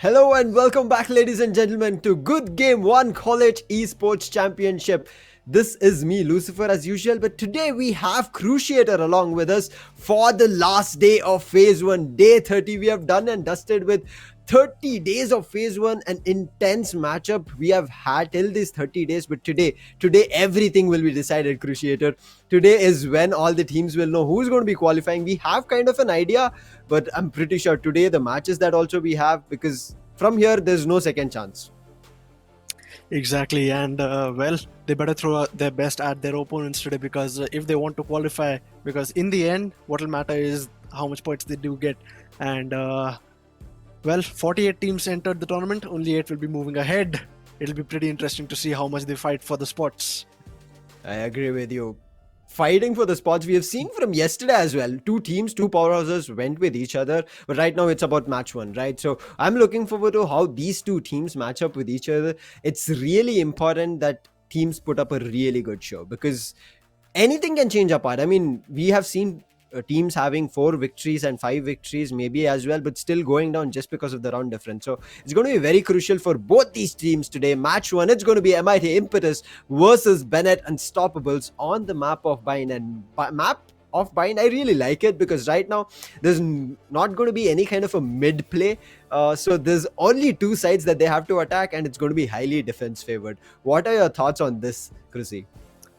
Hello and welcome back, ladies and gentlemen, to Good Game 1 College Esports Championship. This is me, Lucifer, as usual, but today we have Cruciator along with us for the last day of Phase 1. Day 30, we have done and dusted with 30 days of Phase 1, an intense matchup we have had till these 30 days, but today everything will be decided, Cruciator. Today is when all the teams will know who's going to be qualifying. We have kind of an idea, but I'm pretty sure today the matches that also we have, because from here there's no second chance. Exactly, and they better throw out their best at their opponents today because if they want to qualify, because in the end, what will matter is how much points they do get. And 48 teams entered the tournament, only 8 will be moving ahead. It'll be pretty interesting to see how much they fight for the spots. I agree with you. Fighting for the spots we have seen from yesterday as well. Two teams, two powerhouses went with each other, but right now it's about match one, right? So I'm looking forward to how these two teams match up with each other. It's really important that teams put up a really good show, because anything can change apart. I mean, we have seen teams having 4 victories and 5 victories maybe as well, but still going down just because of the round difference. So it's going to be very crucial for both these teams today. Match 1, it's going to be MIT Impetus versus Bennett Unstoppables on the map of Bind. And map of Bind, I really like it, because right now there's not going to be any kind of a mid play. So there's only 2 sides that they have to attack, and it's going to be highly defense favored. What are your thoughts on this, Chrissy?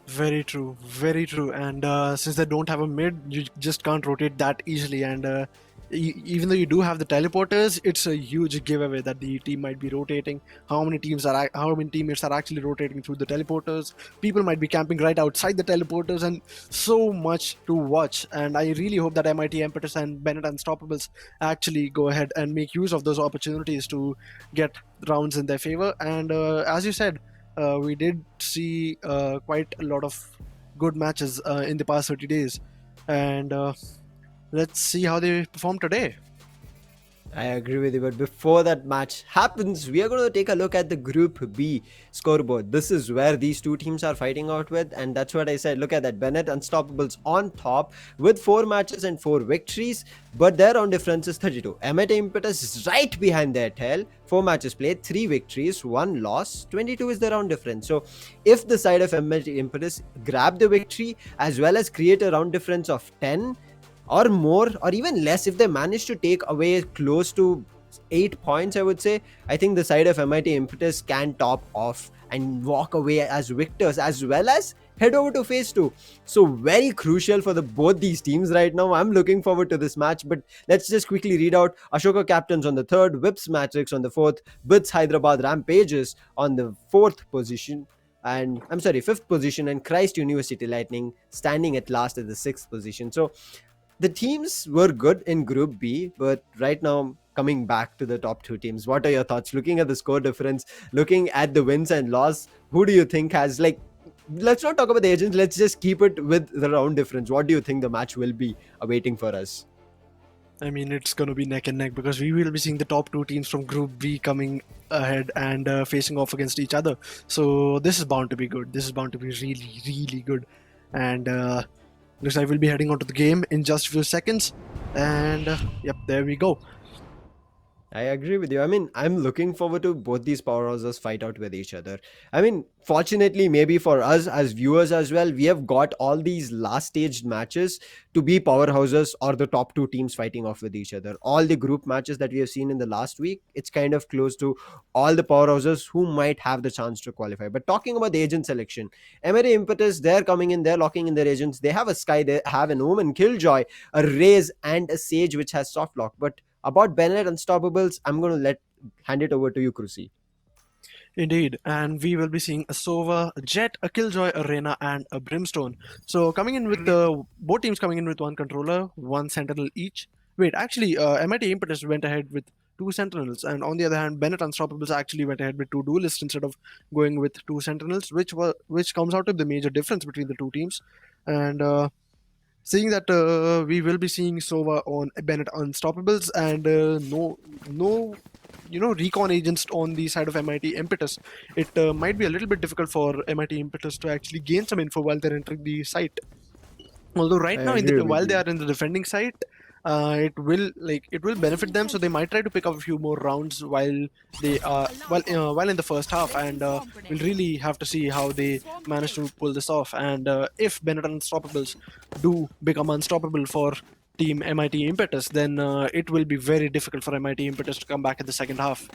Very true, very true. And since they don't have a mid, you just can't rotate that easily. And even though you do have the teleporters, it's a huge giveaway that the team might be rotating. How many teammates are actually rotating through the teleporters? People might be camping right outside the teleporters, and so much to watch. And I really hope that MIT Impetus and Bennett Unstoppables actually go ahead and make use of those opportunities to get rounds in their favor. And as you said, we did see quite a lot of good matches in the past 30 days, and let's see how they perform today. I agree with you, but before that match happens, we are going to take a look at the Group B scoreboard. This is where these two teams are fighting out with, and that's what I said. Look at that, Bennett Unstoppables on top with 4 matches and 4 victories, but their round difference is 32. MIT Impetus is right behind their tail. 4 matches played, 3 victories, 1 loss, 22 is the round difference. So if the side of MIT Impetus grab the victory as well as create a round difference of 10 or more, or even less, if they manage to take away close to 8 points, I would say, I think the side of MIT Impetus can top off and walk away as victors, as well as head over to phase 2. So very crucial for both these teams right now. I'm looking forward to this match, but let's just quickly read out Ashoka Captains on the 3rd, Whips Matrix on the 4th, Bits Hyderabad Rampages on the 4th position, and 5th position, and Christ University Lightning standing at last at the 6th position. So the teams were good in Group B, but right now, coming back to the top 2 teams, what are your thoughts? Looking at the score difference, looking at the wins and loss, who do you think has, like, let's not talk about the agents, let's just keep it with the round difference. What do you think the match will be awaiting for us? I mean, it's going to be neck and neck because we will be seeing the top 2 teams from Group B coming ahead and facing off against each other. So this is bound to be good. This is bound to be really, really good. And looks like we'll be heading onto the game in just a few seconds. And yep, there we go. I agree with you. I mean, I'm looking forward to both these powerhouses fight out with each other. I mean, fortunately, maybe for us as viewers as well, we have got all these last staged matches to be powerhouses or the top 2 teams fighting off with each other. All the group matches that we have seen in the last week, it's kind of close to all the powerhouses who might have the chance to qualify. But talking about the agent selection, Emery Impetus, they're coming in, they're locking in their agents. They have a Sky, they have an Omen Killjoy, a Raze, and a Sage, which has soft lock. But about Bennett Unstoppables, I'm going to hand it over to you, Krusi. Indeed, and we will be seeing a Sova, a Jet, a Killjoy, a Reyna, and a Brimstone. So coming in with both teams coming in with 1 controller, 1 sentinel each. Wait, actually, MIT Impetus went ahead with 2 sentinels, and on the other hand, Bennett Unstoppables actually went ahead with 2 duelists instead of going with 2 sentinels, which comes out to the major difference between the 2 teams. And seeing that we will be seeing Sova on Bennett Unstoppables and no recon agents on the side of MIT Impetus, it might be a little bit difficult for MIT Impetus to actually gain some info while they're entering the site. Although right now, while they are in the defending site, it will benefit them. So they might try to pick up a few more rounds while they while in the first half, and we'll really have to see how they manage to pull this off. And if Bennett Unstoppables do become unstoppable for Team MIT Impetus, then it will be very difficult for MIT Impetus to come back in the second half.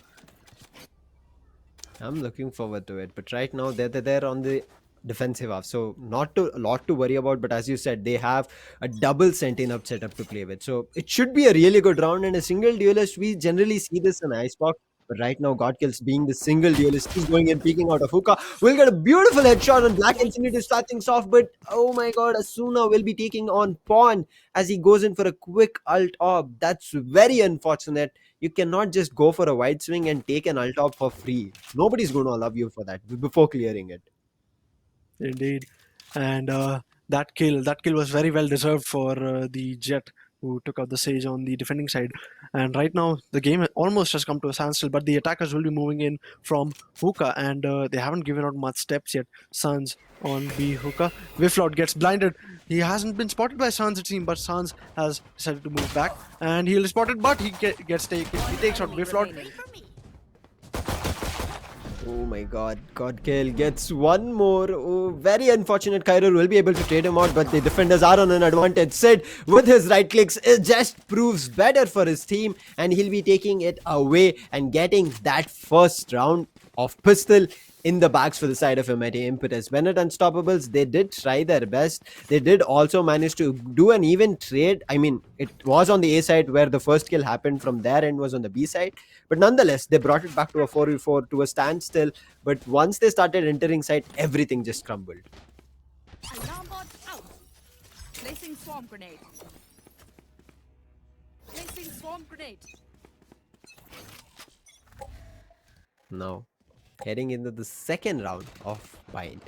I'm looking forward to it, but right now they're on the defensive half, so not a lot to worry about. But as you said, they have a double sentinel setup to play with, so it should be a really good round. And a single duelist, we generally see this in Icebox, but right now God Kills being the single duelist, he's going and peeking out of hookah. We'll get a beautiful headshot on Black Infinity to start things off, but oh my God, Asuna will be taking on Pawn as he goes in for a quick ult op. That's very unfortunate. You cannot just go for a wide swing and take an ult op for free. Nobody's going to allow you for that before clearing it. Indeed, and that kill was very well deserved for the Jet, who took out the Sage on the defending side. And right now the game almost has come to a standstill, but the attackers will be moving in from hookah, and they haven't given out much steps yet. Suns on B hookah. Wiflot gets blinded. He hasn't been spotted by Sans, it seems, but Sans has decided to move back, and he'll be spotted, but he gets taken. He takes out Wiflot. Oh my God, God Kill gets one more. Oh, very unfortunate. Cairo will be able to trade him out, but the defenders are on an advantage. Sid, with his right clicks, it just proves better for his team, and he'll be taking it away and getting that first round of pistol in the bags for the side of MIT Impetus. Bennett Unstoppables, they did try their best. They did also manage to do an even trade. I mean, it was on the A side where the first kill happened, from their end was on the B side. But nonetheless, they brought it back to a 4v4, to a standstill. But once they started entering site, everything just crumbled. Alarm bot out. Placing swarm grenade. Placing swarm grenade. Now, heading into the second round of Bind.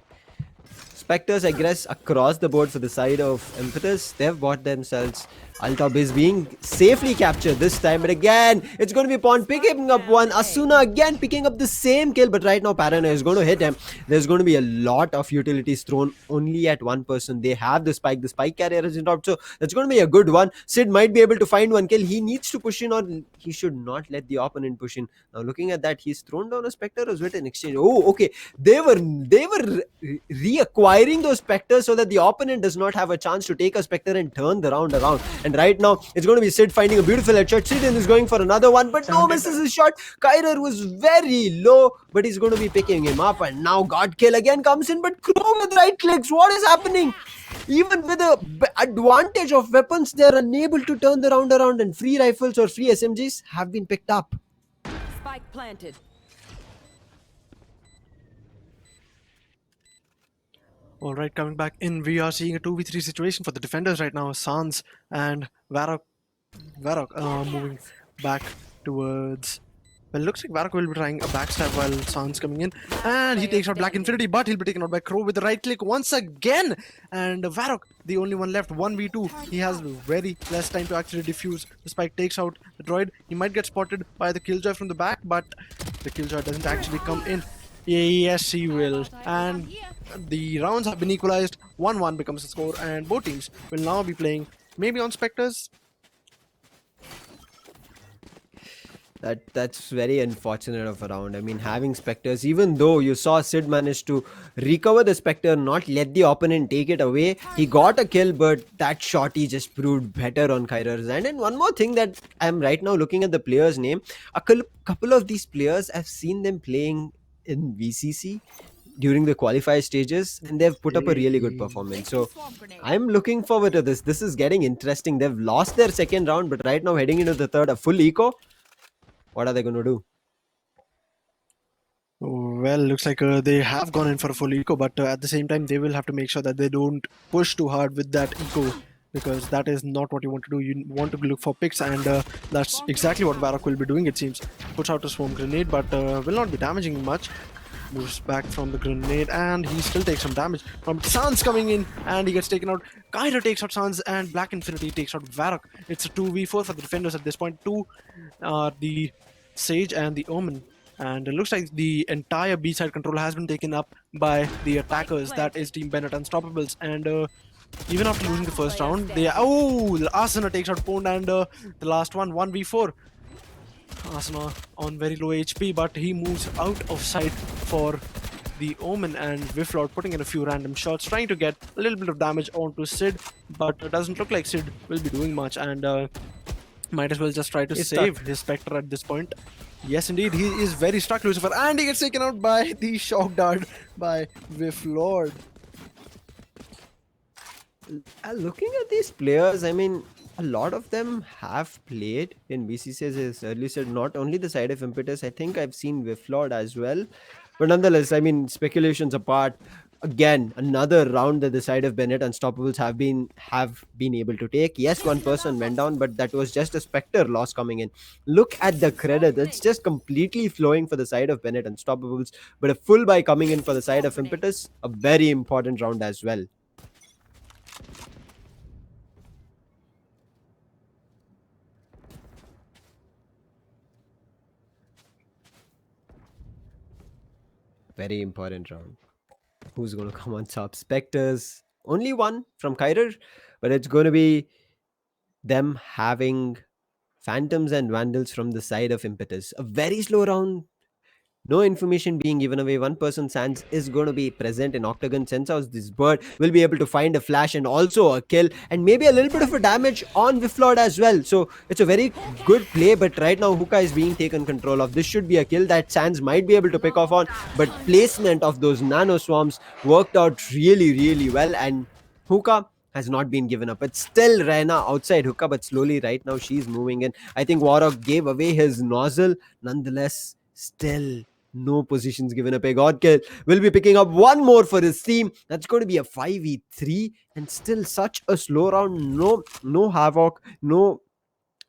Spectres, I guess, across the board for the side of Impetus. They've bought themselves. Altop is being safely captured this time, but again, it's going to be Pawn picking up one. Asuna again picking up the same kill, but right now Paranoia is going to hit him. There's going to be a lot of utilities thrown only at one person. They have the spike carrier is dropped, so that's going to be a good one. Sid might be able to find one kill. He needs to push in, or he should not let the opponent push in. Now looking at that, he's thrown down a Spectre as well in exchange. Oh, okay. They were reacquiring those Spectres so that the opponent does not have a chance to take a Spectre and turn the round around. And right now, it's going to be Sid finding a beautiful headshot. Sid is going for another one, but no, misses his shot. Kyrer was very low, but he's going to be picking him up. And now God Kill again comes in, but Crow with right clicks. What is happening? Even with the advantage of weapons, they're unable to turn the round around, and free rifles or free SMGs have been picked up. Spike planted. All right, coming back in, we are seeing a 2v3 situation for the defenders right now. Sans and Varrock moving back towards... Well, it looks like Varrock will be trying a backstab while Sans coming in. And he takes out Black Infinity, but he'll be taken out by Crow with the right click once again. And Varrock, the only one left, 1v2. He has very less time to actually defuse. The Spike takes out the droid. He might get spotted by the Killjoy from the back, but the Killjoy doesn't actually come in. Yes, he will. And the rounds have been equalized. 1-1 becomes the score, and both teams will now be playing maybe on Spectres. That's very unfortunate of a round. I mean, having Spectres, even though you saw Sid manage to recover the Spectre, not let the opponent take it away, he got a kill, but that shotty just proved better on Kyrer's end. And one more thing that I'm right now looking at the player's name, a couple of these players, I've seen them playing in VCC during the qualifier stages, and they've put up a really good performance. So I'm looking forward to this. This is getting interesting. They've lost their second round, but right now heading into the third, a full eco. What are they going to do? Well, looks like they have gone in for a full eco, but at the same time, they will have to make sure that they don't push too hard with that eco, because that is not what you want to do. You want to look for picks, and that's exactly what Varrock will be doing, it seems. Puts out a swarm grenade, but will not be damaging much. Moves back from the grenade, and he still takes some damage from Sans coming in, and he gets taken out. Kyra takes out Sans, and Black Infinity takes out Varrock. It's a 2v4 for the defenders at this point. The Sage and the Omen. And it looks like the entire B-side control has been taken up by the attackers. That is Team Bennett Unstoppables. And Even after losing the first round, Asuna takes out Pond, and the last one, 1v4. Asuna on very low HP, but he moves out of sight for the Omen, and Wiflord putting in a few random shots, trying to get a little bit of damage onto Sid, but it doesn't look like Sid will be doing much, and might as well just try to save his Spectre at this point. Yes, indeed, he is very stuck, Lucifer, and he gets taken out by the shock dart by Wiflord. Looking at these players, I mean, a lot of them have played in BCCs, as earlier said, not only the side of Impetus. I think I've seen Wiflord as well. But nonetheless, I mean, speculations apart, again, another round that the side of Bennett Unstoppables have been able to take. Yes, one person went down, but that was just a Spectre loss coming in. Look at the credit. It's just completely flowing for the side of Bennett Unstoppables. But a full buy coming in for the side of Impetus, a very important round as well. Very important round. Who's going to come on top? Spectres. Only one from Kyrer, but it's going to be them having Phantoms and Vandals from the side of Impetus. A very slow round. No information being given away. One person, Sands, is going to be present in Octagon. Sense out this bird will be able to find a flash and also a kill, and maybe a little bit of a damage on Wiflord as well. So it's a very good play, but right now Hookah is being taken control of. This should be a kill that Sands might be able to pick off on, but placement of those nano swarms worked out really well, and Hookah has not been given up. It's still Rena outside Hookah, but slowly right now she's moving in. I think Warrock gave away his nozzle. Nonetheless, still no positions given up. A Godkill will be picking up one more for his team. That's going to be a 5v3, and still such a slow round. No Havoc, no,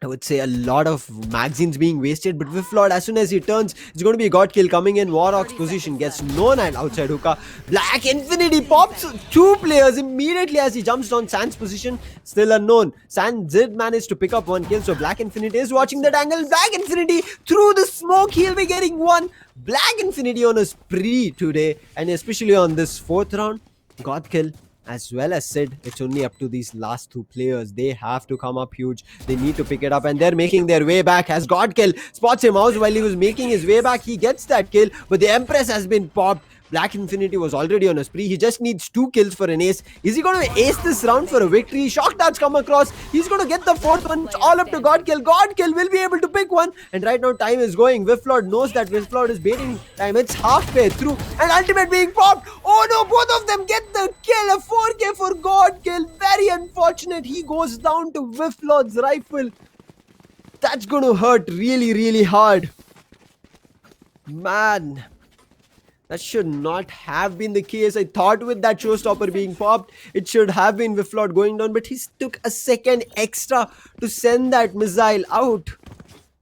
I would say, a lot of magazines being wasted, but Wiflord, as soon as he turns, it's going to be a God kill coming in. Warrock's position gets known, and outside Hookah, Black Infinity pops two players immediately as he jumps on Sand's position. Still unknown. Sand did manage to pick up one kill, so Black Infinity is watching that angle. Black Infinity through the smoke, he'll be getting one. Black Infinity on a spree today, and especially on this fourth round. God kill as well as Sid. It's only up to these last two players. They have to come up huge. They need to pick it up, and they're making their way back as Godkill spots him out while he was making his way back. He gets that kill, but the Empress has been popped. Black Infinity was already on a spree. He just needs 2 kills for an ace. Is he going to ace this round for a victory? Shock darts come across. He's going to get the fourth one. It's all up to Godkill. Godkill will be able to pick one. And right now time is going. Wiflord knows that Wiflord is baiting time. It's halfway through. And ultimate being popped. Oh no, both of them get the kill. A 4k for Godkill. Very unfortunate. He goes down to Wiflord's rifle. That's going to hurt really hard. Man, that should not have been the case. I thought with that showstopper being popped, it should have been Wiflord going down, but he took a second extra to send that missile out.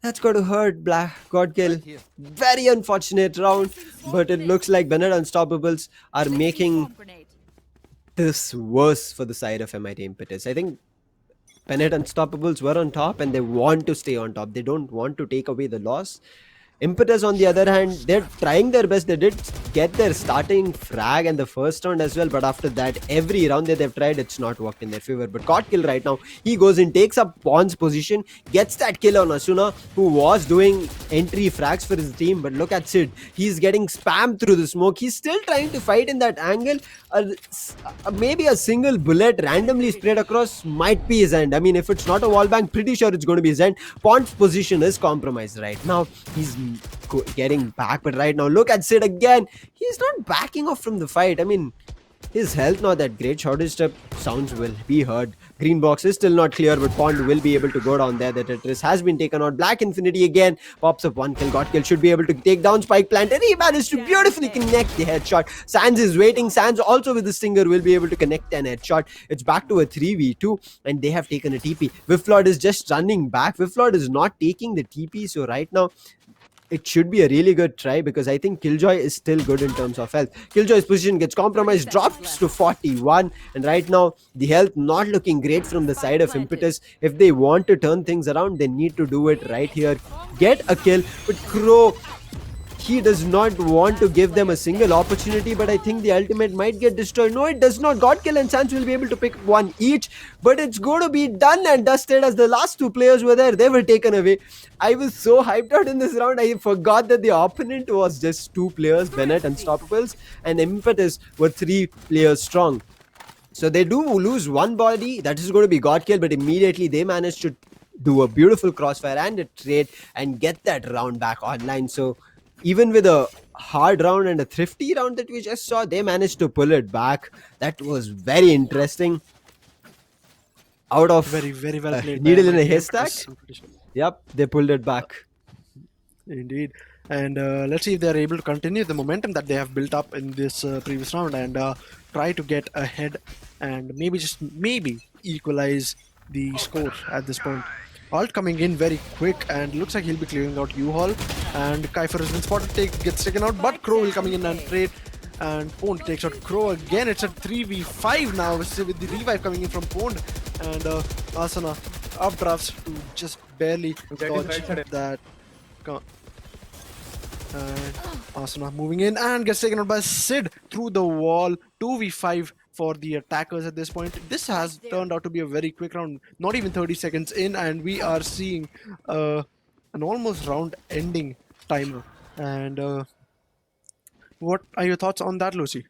That's got to hurt Black Godkill. Very unfortunate round, but it looks like Bennett Unstoppables are making this worse for the side of MIT Impetus. I think Bennett Unstoppables were on top, and they want to stay on top. They don't want to take away the loss. Impetus, on the other hand, they're trying their best. They did get their starting frag in the first round as well, but after that, every round that they've tried, it's not worked in their favor. But caught kill right now, he goes in, takes up Pawn's position, gets that kill on Asuna, who was doing entry frags for his team. But look at Sid, he's getting spammed through the smoke. He's still trying to fight in that angle. Maybe a single bullet randomly sprayed across might be his end. I mean, if it's not a wallbang, pretty sure it's going to be his end. Pawn's position is compromised right now. He's getting back, but right now look at Sid again. He's not backing off from the fight. I mean, his health not that great. Shortest step sounds will be heard. Green box is still not clear, but Pond will be able to go down there. The Tetris has been taken out. Black Infinity again pops up one kill. Godkill should be able to take down Spike Plant, and he managed to beautifully connect the headshot. Sands is waiting. Sands also with the stinger will be able to connect an headshot. It's back to a 3v2, and they have taken a TP. Wiflord is just running back. Wiflord is not taking the TP, so right now it should be a really good try, because I think Killjoy is still good in terms of health. Killjoy's position gets compromised, drops to 41, and right now the health not looking great from the side of Impetus. If they want to turn things around, they need to do it right here. Get a kill, but Crow, he does not want to give them a single opportunity, but I think the ultimate might get destroyed. No, it does not. God Kill and Sans will be able to pick one each, but it's going to be done and dusted as the last two players were there. They were taken away. I was so hyped out in this round. I forgot that the opponent was just two players, Bennett, Unstoppables, and Impetus were three players strong. So they do lose one body. That is going to be God Kill, but immediately they managed to do a beautiful crossfire and a trade and get that round back online. So even with a hard round and a thrifty round that we just saw, they managed to pull it back. That was very interesting. Out of Very well played. needle in a by haystack. Impetus, I'm pretty sure. Yep, they pulled it back. Indeed. And let's see if they're able to continue the momentum that they have built up in this previous round and try to get ahead and maybe equalize the score at this point. Alt coming in very quick and looks like he'll be clearing out U-Haul, and Kaifer has been spotted, gets taken out, but Crow will coming in and trade, and Pond takes out Crow again. It's a 3v5 now with the revive coming in from Pond, and Asana updrafts to just barely dodge that. And Asuna moving in and gets taken out by Sid through the wall. 2v5 for the attackers at this point. This has turned out to be a very quick round, not even 30 seconds in, and we are seeing an almost round ending timer. And what are your thoughts on that, Lucy?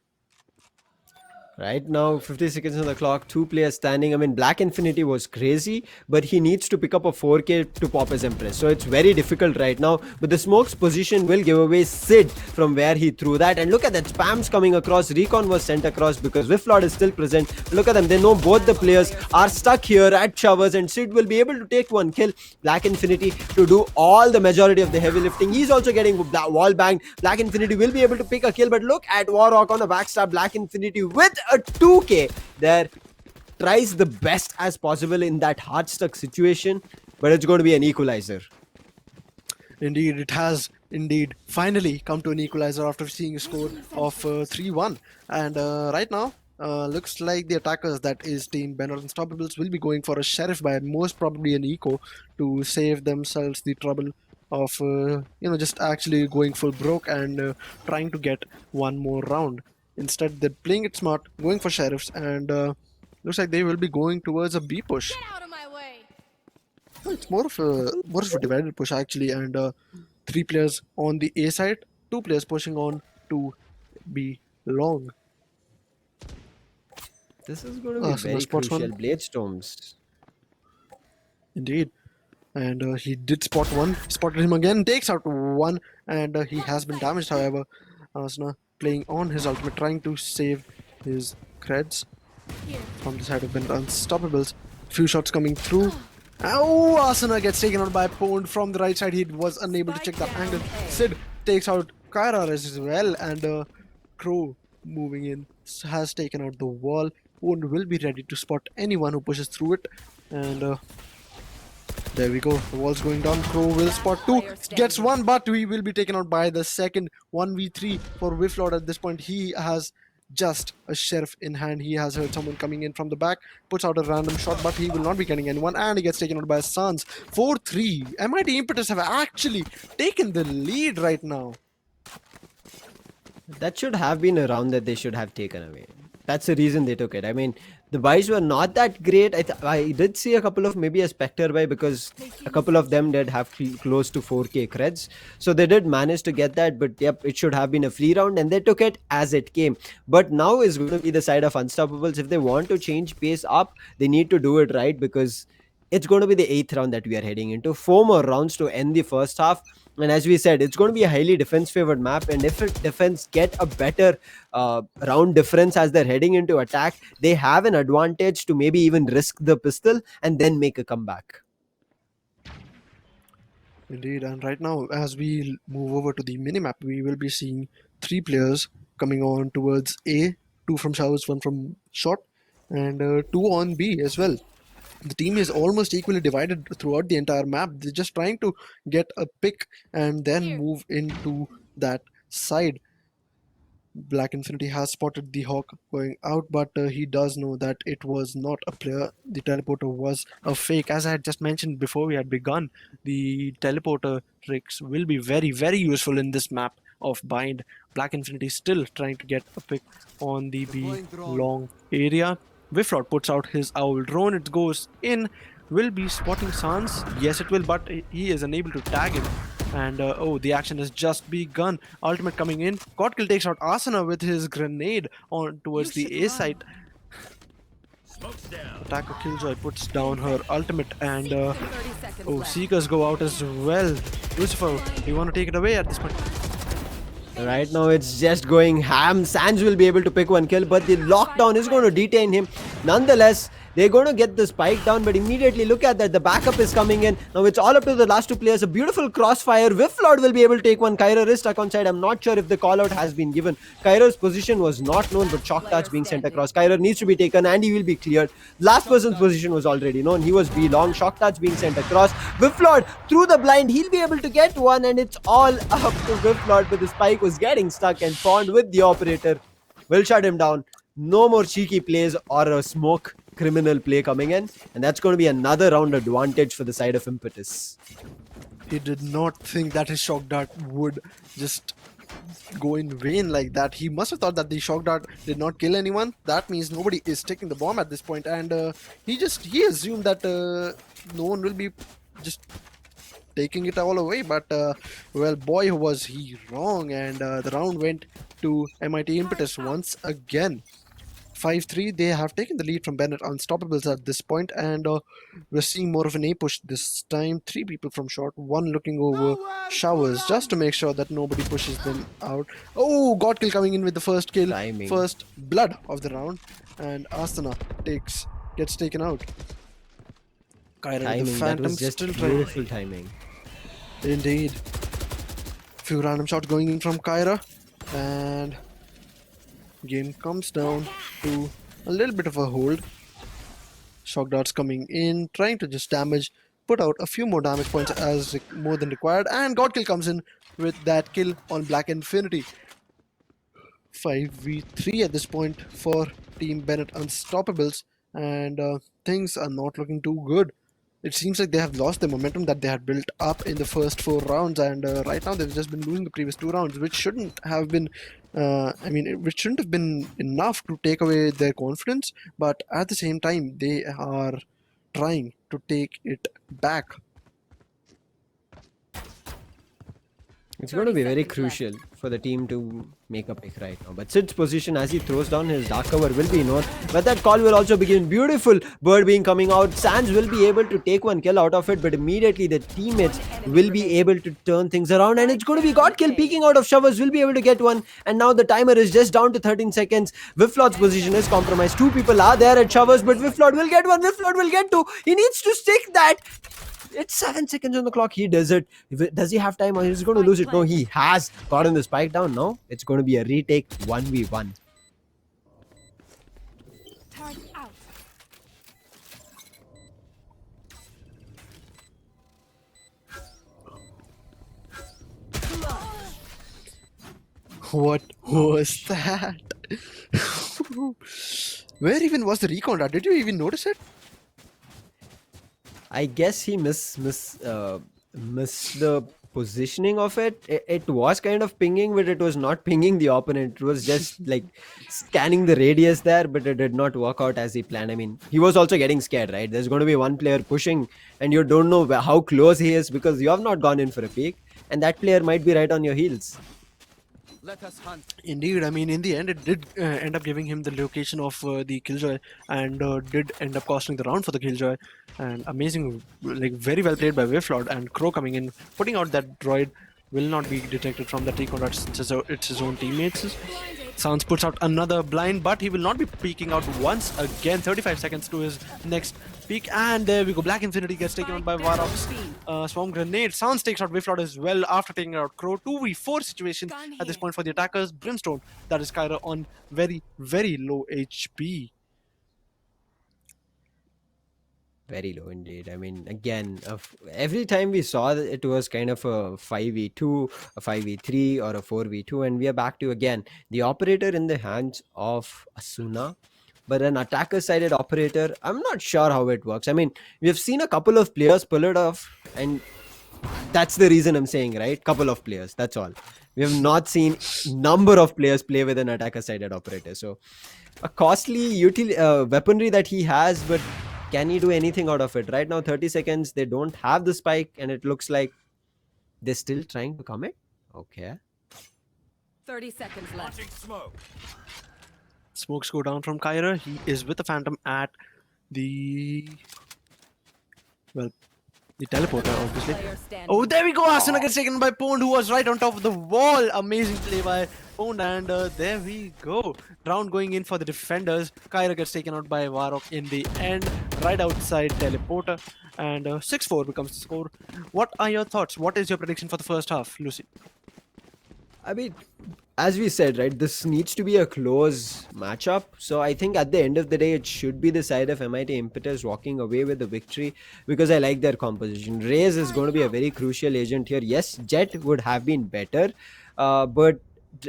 Right now, 50 seconds on the clock, two players standing. I mean, Black Infinity was crazy, but he needs to pick up a 4K to pop his Empress. So it's very difficult right now. But the smoke's position will give away Sid from where he threw that. And look at that, spams coming across. Recon was sent across because Whifflord is still present. Look at them. They know both the players are stuck here at showers, and Sid will be able to take one kill. Black Infinity to do all the majority of the heavy lifting. He's also getting wall banged. Black Infinity will be able to pick a kill, but look at Warrock on a backstab. Black Infinity with a 2K there, tries the best as possible in that hard stuck situation, but it's going to be an equalizer. Indeed, it has indeed finally come to an equalizer after seeing a score of 3-1. And right now, looks like the attackers, that is Team Banner Unstoppables, will be going for a Sheriff by most probably an eco to save themselves the trouble of just actually going full broke and trying to get one more round. Instead, they're playing it smart, going for Sheriffs, and looks like they will be going towards a B push. Get out of my way. It's more of a divided push actually, and 3 players on the A side, 2 players pushing on to B long. This is going to be very crucial. Blade Storms. Indeed. And he did spot one, spotted him again, takes out one, and he has been damaged, however. Asuna playing on his ultimate, trying to save his creds from the side of Ben Unstoppables. Few shots coming through. Oh, Asuna gets taken out by Pond from the right side. He was unable to check that angle. Sid takes out Kyra as well, and Crow moving in has taken out the wall. Pond will be ready to spot anyone who pushes through it, and there we go. The wall's going down. Crow will spot 2. Gets 1, but he will be taken out by the second. 1v3 for Whifflord at this point. He has just a Sheriff in hand. He has heard someone coming in from the back. Puts out a random shot, but he will not be getting anyone. And he gets taken out by Sans. 4-3. MIT Impetus have actually taken the lead right now. That should have been a round that they should have taken away. That's the reason they took it. I mean, the buys were not that great. I did see a couple of maybe a Spectre buy because a couple of them did have close to 4K creds. So they did manage to get that, but yep, it should have been a free round and they took it as it came. But now is going to be the side of Unstoppables. If they want to change pace up, they need to do it right because it's going to be the 8th round that we are heading into. 4 more rounds to end the first half. And as we said, it's going to be a highly defense-favored map. And if defense get a better round difference as they're heading into attack, they have an advantage to maybe even risk the pistol and then make a comeback. Indeed, and right now, as we move over to the minimap, we will be seeing 3 players coming on towards A, 2 from showers, 1 from short, and 2 on B as well. The team is almost equally divided throughout the entire map. They're just trying to get a pick and then move into that side. Black Infinity has spotted the Hawk going out, but he does know that it was not a player. The teleporter was a fake. As I had just mentioned before we had begun, the teleporter tricks will be very, very useful in this map of bind. Black Infinity still trying to get a pick on the B long area. Wiflord puts out his owl drone. It goes in. Will be spotting Sans. Yes, it will, but he is unable to tag him. And oh, the action has just begun. Ultimate coming in. Godkill takes out Asana with his grenade on towards the A site. Attacker Killjoy puts down her ultimate, and 30 seconds oh, left. Seekers go out as well. Lucifer, do you want to take it away at this point? Right now it's just going ham. Sans will be able to pick one kill, but the lockdown is going to detain him. Nonetheless, they're going to get the spike down, but immediately look at that. The backup is coming in. Now it's all up to the last two players. A beautiful crossfire. Wiflord will be able to take one. Kyra is stuck on side. I'm not sure if the call out has been given. Kyra's position was not known, but shock touch being sent across. Kyra needs to be taken and he will be cleared. Last person's position was already known. He was B long. Shock touch being sent across. Wiflord through the blind. He'll be able to get one, and it's all up to Wiflord, but the spike was getting stuck and pawned with the operator. Will shut him down. No more cheeky plays or a smoke criminal play coming in, and that's going to be another round advantage for the side of Impetus. He did not think that his shock dart would just go in vain like that. He must have thought that the shock dart did not kill anyone. That means nobody is taking the bomb at this point, and he assumed that no one will be just taking it all away. But well, boy, was he wrong, and the round went to MIT Impetus once again. 5-3, they have taken the lead from Bennett Unstoppables at this point, and we're seeing more of an A push this time. 3 people from short, 1 looking over showers just to make sure that nobody pushes them out. Oh, Godkill coming in with the first kill, Timing. first blood of the round, and Asana gets taken out. Kyra with the Timing, that Phantom was just still trying. beautiful timing. Indeed. Few random shots going in from Kyra, and game comes down to a little bit of a hold. Shock darts coming in, trying to just put out a few more damage points as more than required, and Godkill comes in with that kill on Black Infinity. 5v3 at this point for Team Bennett Unstoppables, and things are not looking too good. It seems like they have lost the momentum that they had built up in the first 4 rounds, and right now they've just been losing the previous 2 rounds, which shouldn't have been which shouldn't have been enough to take away their confidence, but at the same time they are trying to take it back. It's going to 30 be very seconds crucial for the team to make a pick right now. But Sid's position as he throws down his dark cover will be known. But that call will also begin. Beautiful bird being coming out. Sans will be able to take one kill out of it, but immediately the teammates will be able to turn things around. And it's going to be Godkill peeking out of showers. Will be able to get one. And now the timer is just down to 13 seconds. Wiflord's position is compromised. 2 people are there at showers, but Wiflord will get one. Wiflord will get 2. He needs to stick that. It's 7 seconds on the clock. He does it. Does he have time or he's going to lose it? No, he has gotten the spike down. Now it's going to be a retake 1v1. Turn out. What was that? Where even was the recon dart? Did you even notice it? I guess he missed the positioning of it. It was kind of pinging, but it was not pinging the opponent. It was just like scanning the radius there, but it did not work out as he planned. I mean, he was also getting scared, right? There's going to be one player pushing, and you don't know how close he is because you have not gone in for a peek, and that player might be right on your heels. Let us hunt. Indeed, I mean, in the end, it did end up giving him the location of the Killjoy, and did end up costing the round for the Killjoy. And amazing, like very well played by Wiflord, and Crow coming in, putting out that droid will not be detected from the recon dart since it's his own teammates. Sans puts out another blind, but he will not be peeking out once again. 35 seconds to his next peek, and there we go. Black Infinity gets taken out by Varrock's swarm grenade. Sans takes out Wiflord as well after taking out Crow. 2v4 situation at this point for the attackers. Brimstone, that is Kyra on very, very low HP. Very low indeed. I mean, again, every time we saw that it was kind of a 5v2, a 5v3, or a 4v2, and we are back to again the operator in the hands of Asuna, but an attacker-sided operator. I'm not sure how it works. I mean, we have seen a couple of players pull it off, and That's the reason I'm saying, right? Couple of players. That's all. We have not seen number of players play with an attacker-sided operator. So a costly weaponry that he has, but can he do anything out of it? Right now, 30 seconds. They don't have the spike, and it looks like they're still trying to commit. Okay. 30 seconds left. Smokes go down from Kyra. He is with the Phantom at the teleporter, obviously. Player standing. Oh, there we go. Asuna gets taken by Pond, who was right on top of the wall. Amazing play by Pond, and there we go. Round going in for the defenders. Kyra gets taken out by Varrock in the end, right outside teleporter, and 6-4 becomes the score. What are your thoughts? What is your prediction for the first half, Lucy? I mean, as we said, right, this needs to be a close matchup. So I think at the end of the day, it should be the side of MIT Impetus walking away with the victory, because I like their composition. Raze is going to be a very crucial agent here. Yes, Jet would have been better, but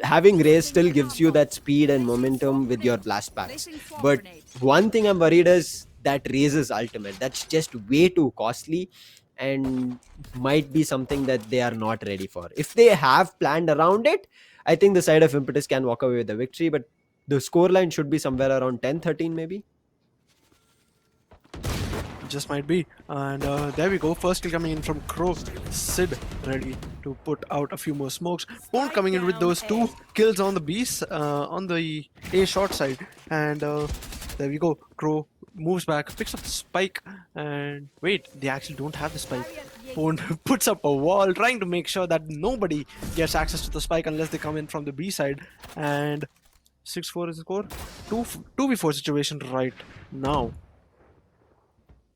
having Raze still gives you that speed and momentum with your blast packs. But one thing I'm worried is that Raze's ultimate. That's just way too costly and might be something that they are not ready for. If they have planned around it, I think the side of Impetus can walk away with the victory, but the scoreline should be somewhere around 10-13 maybe. Just might be. And there we go. First kill coming in from Crow. Sid ready to put out a few more smokes. Pond coming in with those 2 kills on the Bs, on the A short side. And there we go. Crow moves back, picks up the spike, and wait, they actually don't have the spike. Pond puts up a wall, trying to make sure that nobody gets access to the spike unless they come in from the B side. And 6-4 is the score. 2v4 situation right now.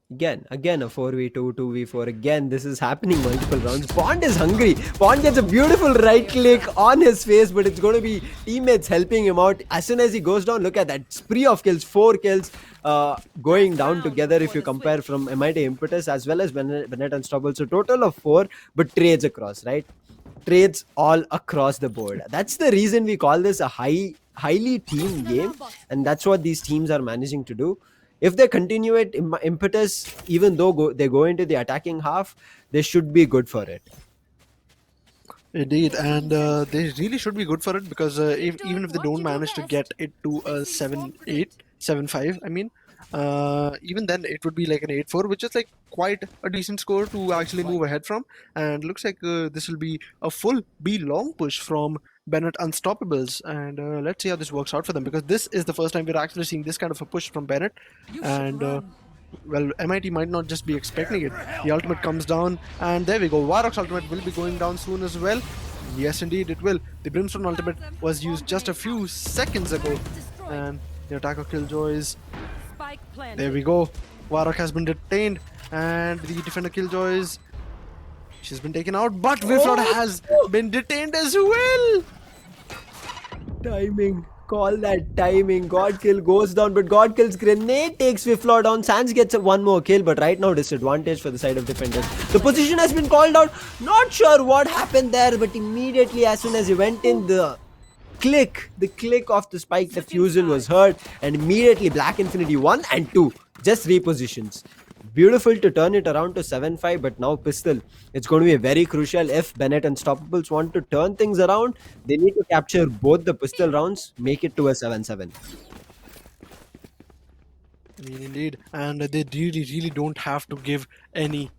Again, a 4v2, 2v4. Again, this is happening multiple rounds. Pond is hungry. Pond gets a beautiful right click on his face, but it's going to be teammates helping him out. As soon as he goes down, look at that spree of kills, 4 kills going down together if you compare from MIT Impetus as well as Bennett Unstoppable. So total of 4, but trades across, right? Trades all across the board. That's the reason we call this a highly team game, and that's what these teams are managing to do. If they continue it, Impetus, even though they go into the attacking half, they should be good for it. Indeed, and they really should be good for it, because even if they don't manage to get it to a 7-8, 7-5, I mean, even then it would be like an 8-4, which is like quite a decent score to actually move ahead from. And looks like this will be a full B long push from Bennett Unstoppables, and let's see how this works out for them, because this is the first time we're actually seeing this kind of a push from Bennett. And well, MIT might not just be expecting it. The ultimate comes down, and there we go. Varrock's ultimate will be going down soon as well. Yes, indeed, it will. The Brimstone ultimate was used just a few seconds ago, and the attacker Killjoys. There we go. Varrock has been detained, and the defender Killjoys, she's been taken out, but Wiflord has been detained as well. Timing. Call that timing. God kill goes down, but God kill's grenade takes Wiflord down. Sans gets one more kill, but right now disadvantage for the side of defenders. The position has been called out. Not sure what happened there, but immediately as soon as he went in, the click of the spike defusal was heard, and immediately Black Infinity 1 and 2 just repositions. Beautiful to turn it around to 7-5, but now Pistol. It's going to be very crucial if Bennett Unstoppables want to turn things around. They need to capture both the pistol rounds, make it to a 7-7. I mean, indeed, and they really don't have to give any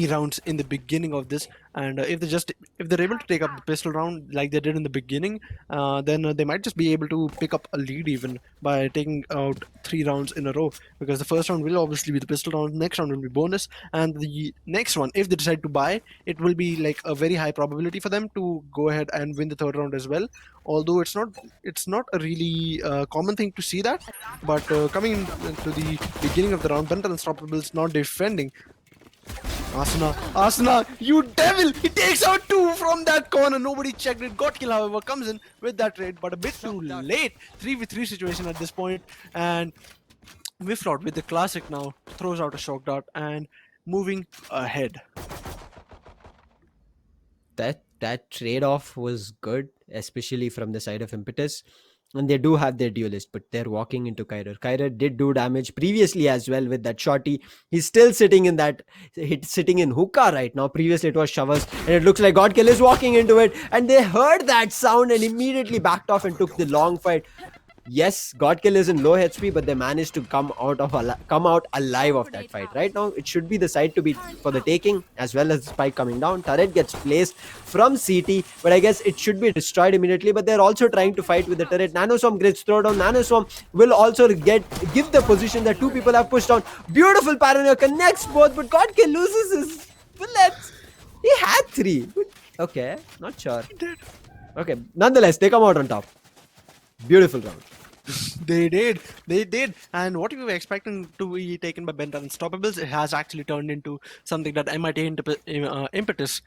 rounds in the beginning of this, and if they're able to take up the pistol round like they did in the beginning, then they might just be able to pick up a lead even by taking out 3 rounds in a row, because the first round will obviously be the pistol round, next round will be bonus, and the next one, if they decide to buy, it will be like a very high probability for them to go ahead and win the third round as well. Although it's not a really common thing to see that, but coming into the beginning of the round, Bennett Unstoppables not defending. Asuna, you devil! He takes out 2 from that corner. Nobody checked it. God kill, however, comes in with that trade, but a bit too late. 3v3 situation at this point, and Wiflord with the classic now throws out a shock dart and moving ahead. That trade-off was good, especially from the side of Impetus. And they do have their duelist, but they're walking into Kyrer. Kyrer did do damage previously as well with that shotty. He's still sitting in that sitting in hookah right now. Previously it was Shovers, and it looks like Godkill is walking into it, and they heard that sound and immediately backed off and took the long fight. Yes, Godkill is in low HP, but they managed to come out alive of that fight. Right now, it should be the side to beat for the taking, as well as the spike coming down. Turret gets placed from CT, but I guess it should be destroyed immediately. But they're also trying to fight with the turret. Nanoswarm gets thrown down. Nanoswarm will also give the position that two people have pushed on. Beautiful paranoia connects both, but Godkill loses his bullets. He had 3. Okay, not sure. Okay, nonetheless, they come out on top. Beautiful round. They did. And what we were expecting to be taken by Bent Unstoppables, it has actually turned into something that MIT Impetus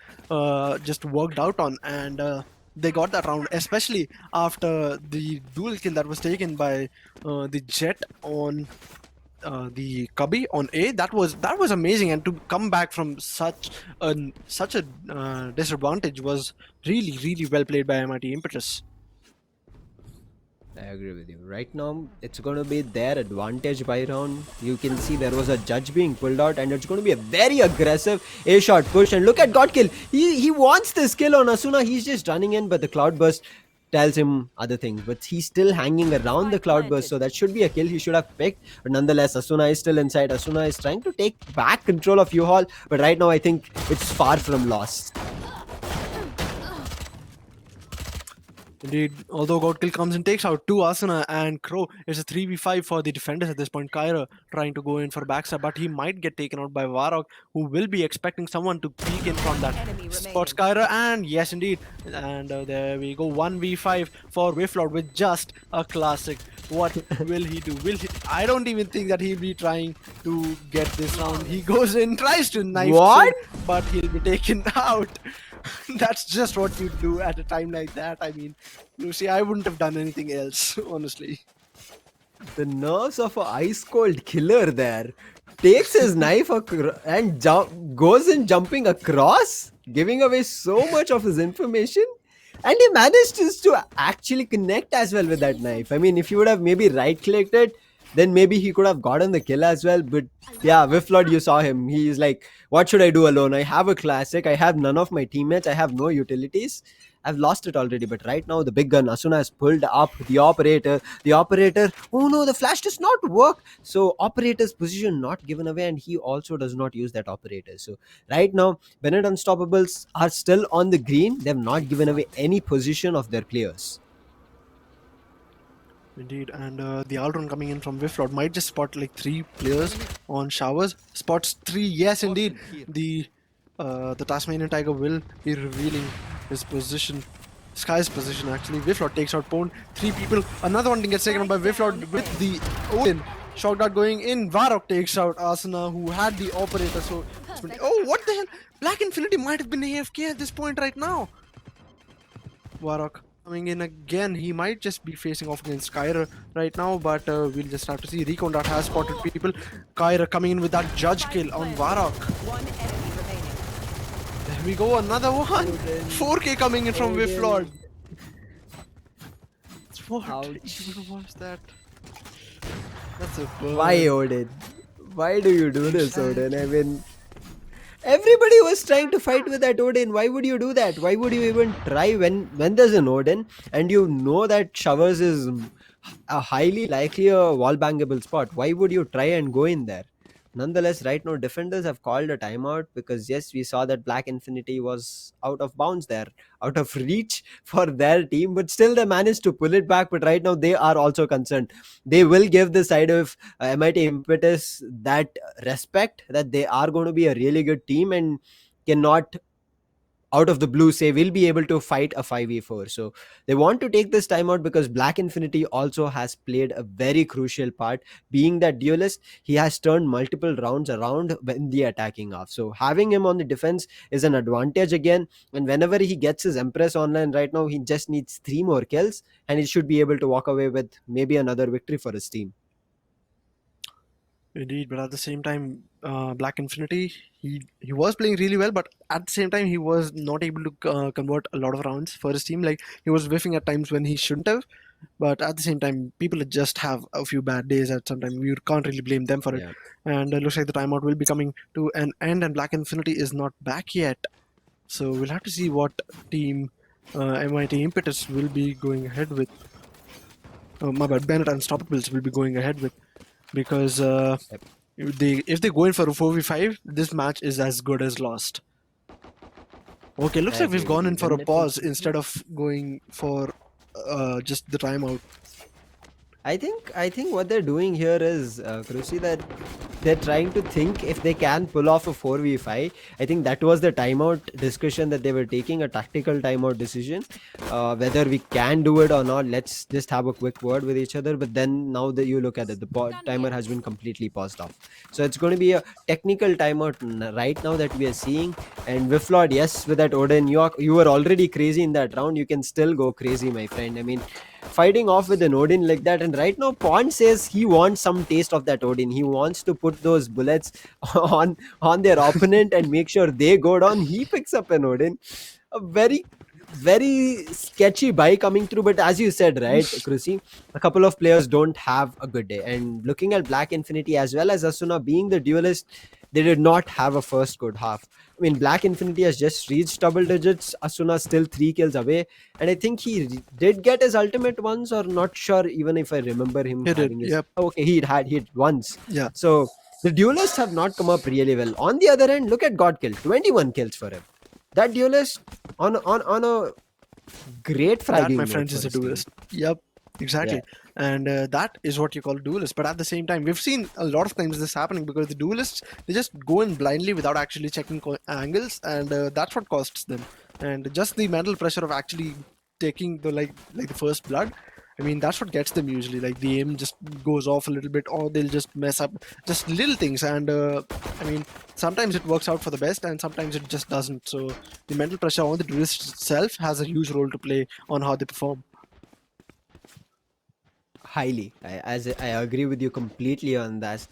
just worked out on, and they got that round, especially after the dual kill that was taken by the Jet on the Cubby on A. That was amazing, and to come back from such a disadvantage was really well played by MIT Impetus. I agree with you. Right now, it's going to be their advantage by round. You can see there was a judge being pulled out, and it's going to be a very aggressive A-shot push. And look at Godkill. He wants this kill on Asuna. He's just running in, but the Cloudburst tells him other things. But he's still hanging around the Cloudburst, so that should be a kill he should have picked. But nonetheless, Asuna is still inside. Asuna is trying to take back control of U-Haul, but right now I think it's far from lost. Indeed, although Godkill comes and takes out 2 Asuna and Crow, it's a 3v5 for the defenders at this point. Kyra trying to go in for backstab, but he might get taken out by Varrock, who will be expecting someone to peek in from that spots Kyra, and yes indeed. And there we go, 1v5 for Wiflord with just a classic. What will he do? I don't even think that he'll be trying to get this round. He goes in, tries to knife What? Sid, but he'll be taken out. That's just what you do at a time like that. I mean, Lucy, I wouldn't have done anything else, honestly. The nerves of an ice cold killer there. Takes his knife and goes in jumping across, giving away so much of his information. And he managed to actually connect as well with that knife. I mean, if he would have maybe right clicked it, then maybe he could have gotten the kill as well. But yeah, Wiflord, you saw him. He's like, what should I do alone? I have a classic. I have none of my teammates. I have no utilities. I've lost it already. But right now, the big gun, Asuna, has pulled up the operator. The operator, oh no, the flash does not work. So operator's position not given away, and he also does not use that operator. So right now, Bennett Unstoppables are still on the green. They've not given away any position of their players. Indeed, and the Aldron coming in from Wiflord might just spot like 3 players on Showers. Spots 3, yes indeed. The Tasmanian Tiger will be revealing his position, Sky's position actually. Wiflord takes out Pwn, 3 people. Another one gets taken out by Wiflord with the Odin. Shock dart going in. Varrock takes out Asuna, who had the operator. So, oh, what the hell? Black Infinity might have been AFK at this point right now. Varrock coming in again. He might just be facing off against Kyra right now, but we'll just have to see. Recon Dart has spotted people. Kyra coming in with that judge kill on Varrock. One enemy remaining. There we go, another one. 4K coming in from Wiflord. What? Even was that? That's a bird. Why, Odin? Why do you do this, Odin? I mean, everybody was trying to fight with that Odin. Why would you do that? Why would you even try when there's an Odin and you know that Showers is a highly likely a wall bangable spot? Why would you try and go in there? Nonetheless, right now defenders have called a timeout because yes, we saw that Black Infinity was out of bounds there, out of reach for their team, but still they managed to pull it back. But right now they are also concerned. They will give the side of MIT Impetus that respect that they are going to be a really good team and cannot out of the blue say we'll be able to fight a 5v4. So they want to take this time out because Black Infinity also has played a very crucial part. Being that duelist, he has turned multiple rounds around when the attacking off. So having him on the defense is an advantage again. And whenever he gets his Empress online right now, he just needs 3 more kills and he should be able to walk away with maybe another victory for his team. Indeed, but at the same time, Black Infinity, he was playing really well, but at the same time, he was not able to convert a lot of rounds for his team. Like, he was whiffing at times when he shouldn't have. But at the same time, people just have a few bad days. At some time, you can't really blame them for it. Yeah. And looks like the timeout will be coming to an end, and Black Infinity is not back yet. So we'll have to see what team MIT Impetus will be going ahead with. Oh, my bad, Bennett Unstoppables will be going ahead with, because Yep. if they go in for a 4v5, this match is as good as lost. Okay, looks I like agree we've with gone you. in for a Bennett pause and instead of going for just the timeout. I think what they're doing here is, Krushi, that they're trying to think if they can pull off a 4v5. I think that was the timeout discussion that they were taking, a tactical timeout decision. Whether we can do it or not, let's just have a quick word with each other. But then now that you look at it, the timer has been completely paused off. So it's going to be a technical timeout right now that we are seeing. And Wiflord, yes, with that Odin, you were already crazy in that round. You can still go crazy, my friend. I mean, fighting off with an Odin like that. And right now, Pond says he wants some taste of that Odin. He wants to put those bullets on their opponent and make sure they go down. He picks up an Odin. A very sketchy buy coming through. But as you said, right, Krusi, a couple of players don't have a good day. And looking at Black Infinity as well as Asuna being the duelist, they did not have a first good half. I mean, Black Infinity has just reached double digits. Asuna still 3 kills away, and I think he did get his ultimate once, or not sure even if I remember him He did, having his. yep, Oh, okay, he had hit once. yeah. So the duelists have not come up really well. On the other end, look at Godkill, 21 kills for him. That duelist on a great That, my fragging note friends, for is a his team. duelist. Yep, Yeah, exactly. And that is what you call duelist. But at the same time, we've seen a lot of times this happening because the duelists, they just go in blindly without actually checking angles, and that's what costs them. And just the mental pressure of actually taking the like the first blood. I mean, that's what gets them usually. Like the aim just goes off a little bit, or they'll just mess up just little things. And I mean, sometimes it works out for the best, and sometimes it just doesn't. So the mental pressure on the duelist itself has a huge role to play on how they perform. highly. I agree with you completely on that.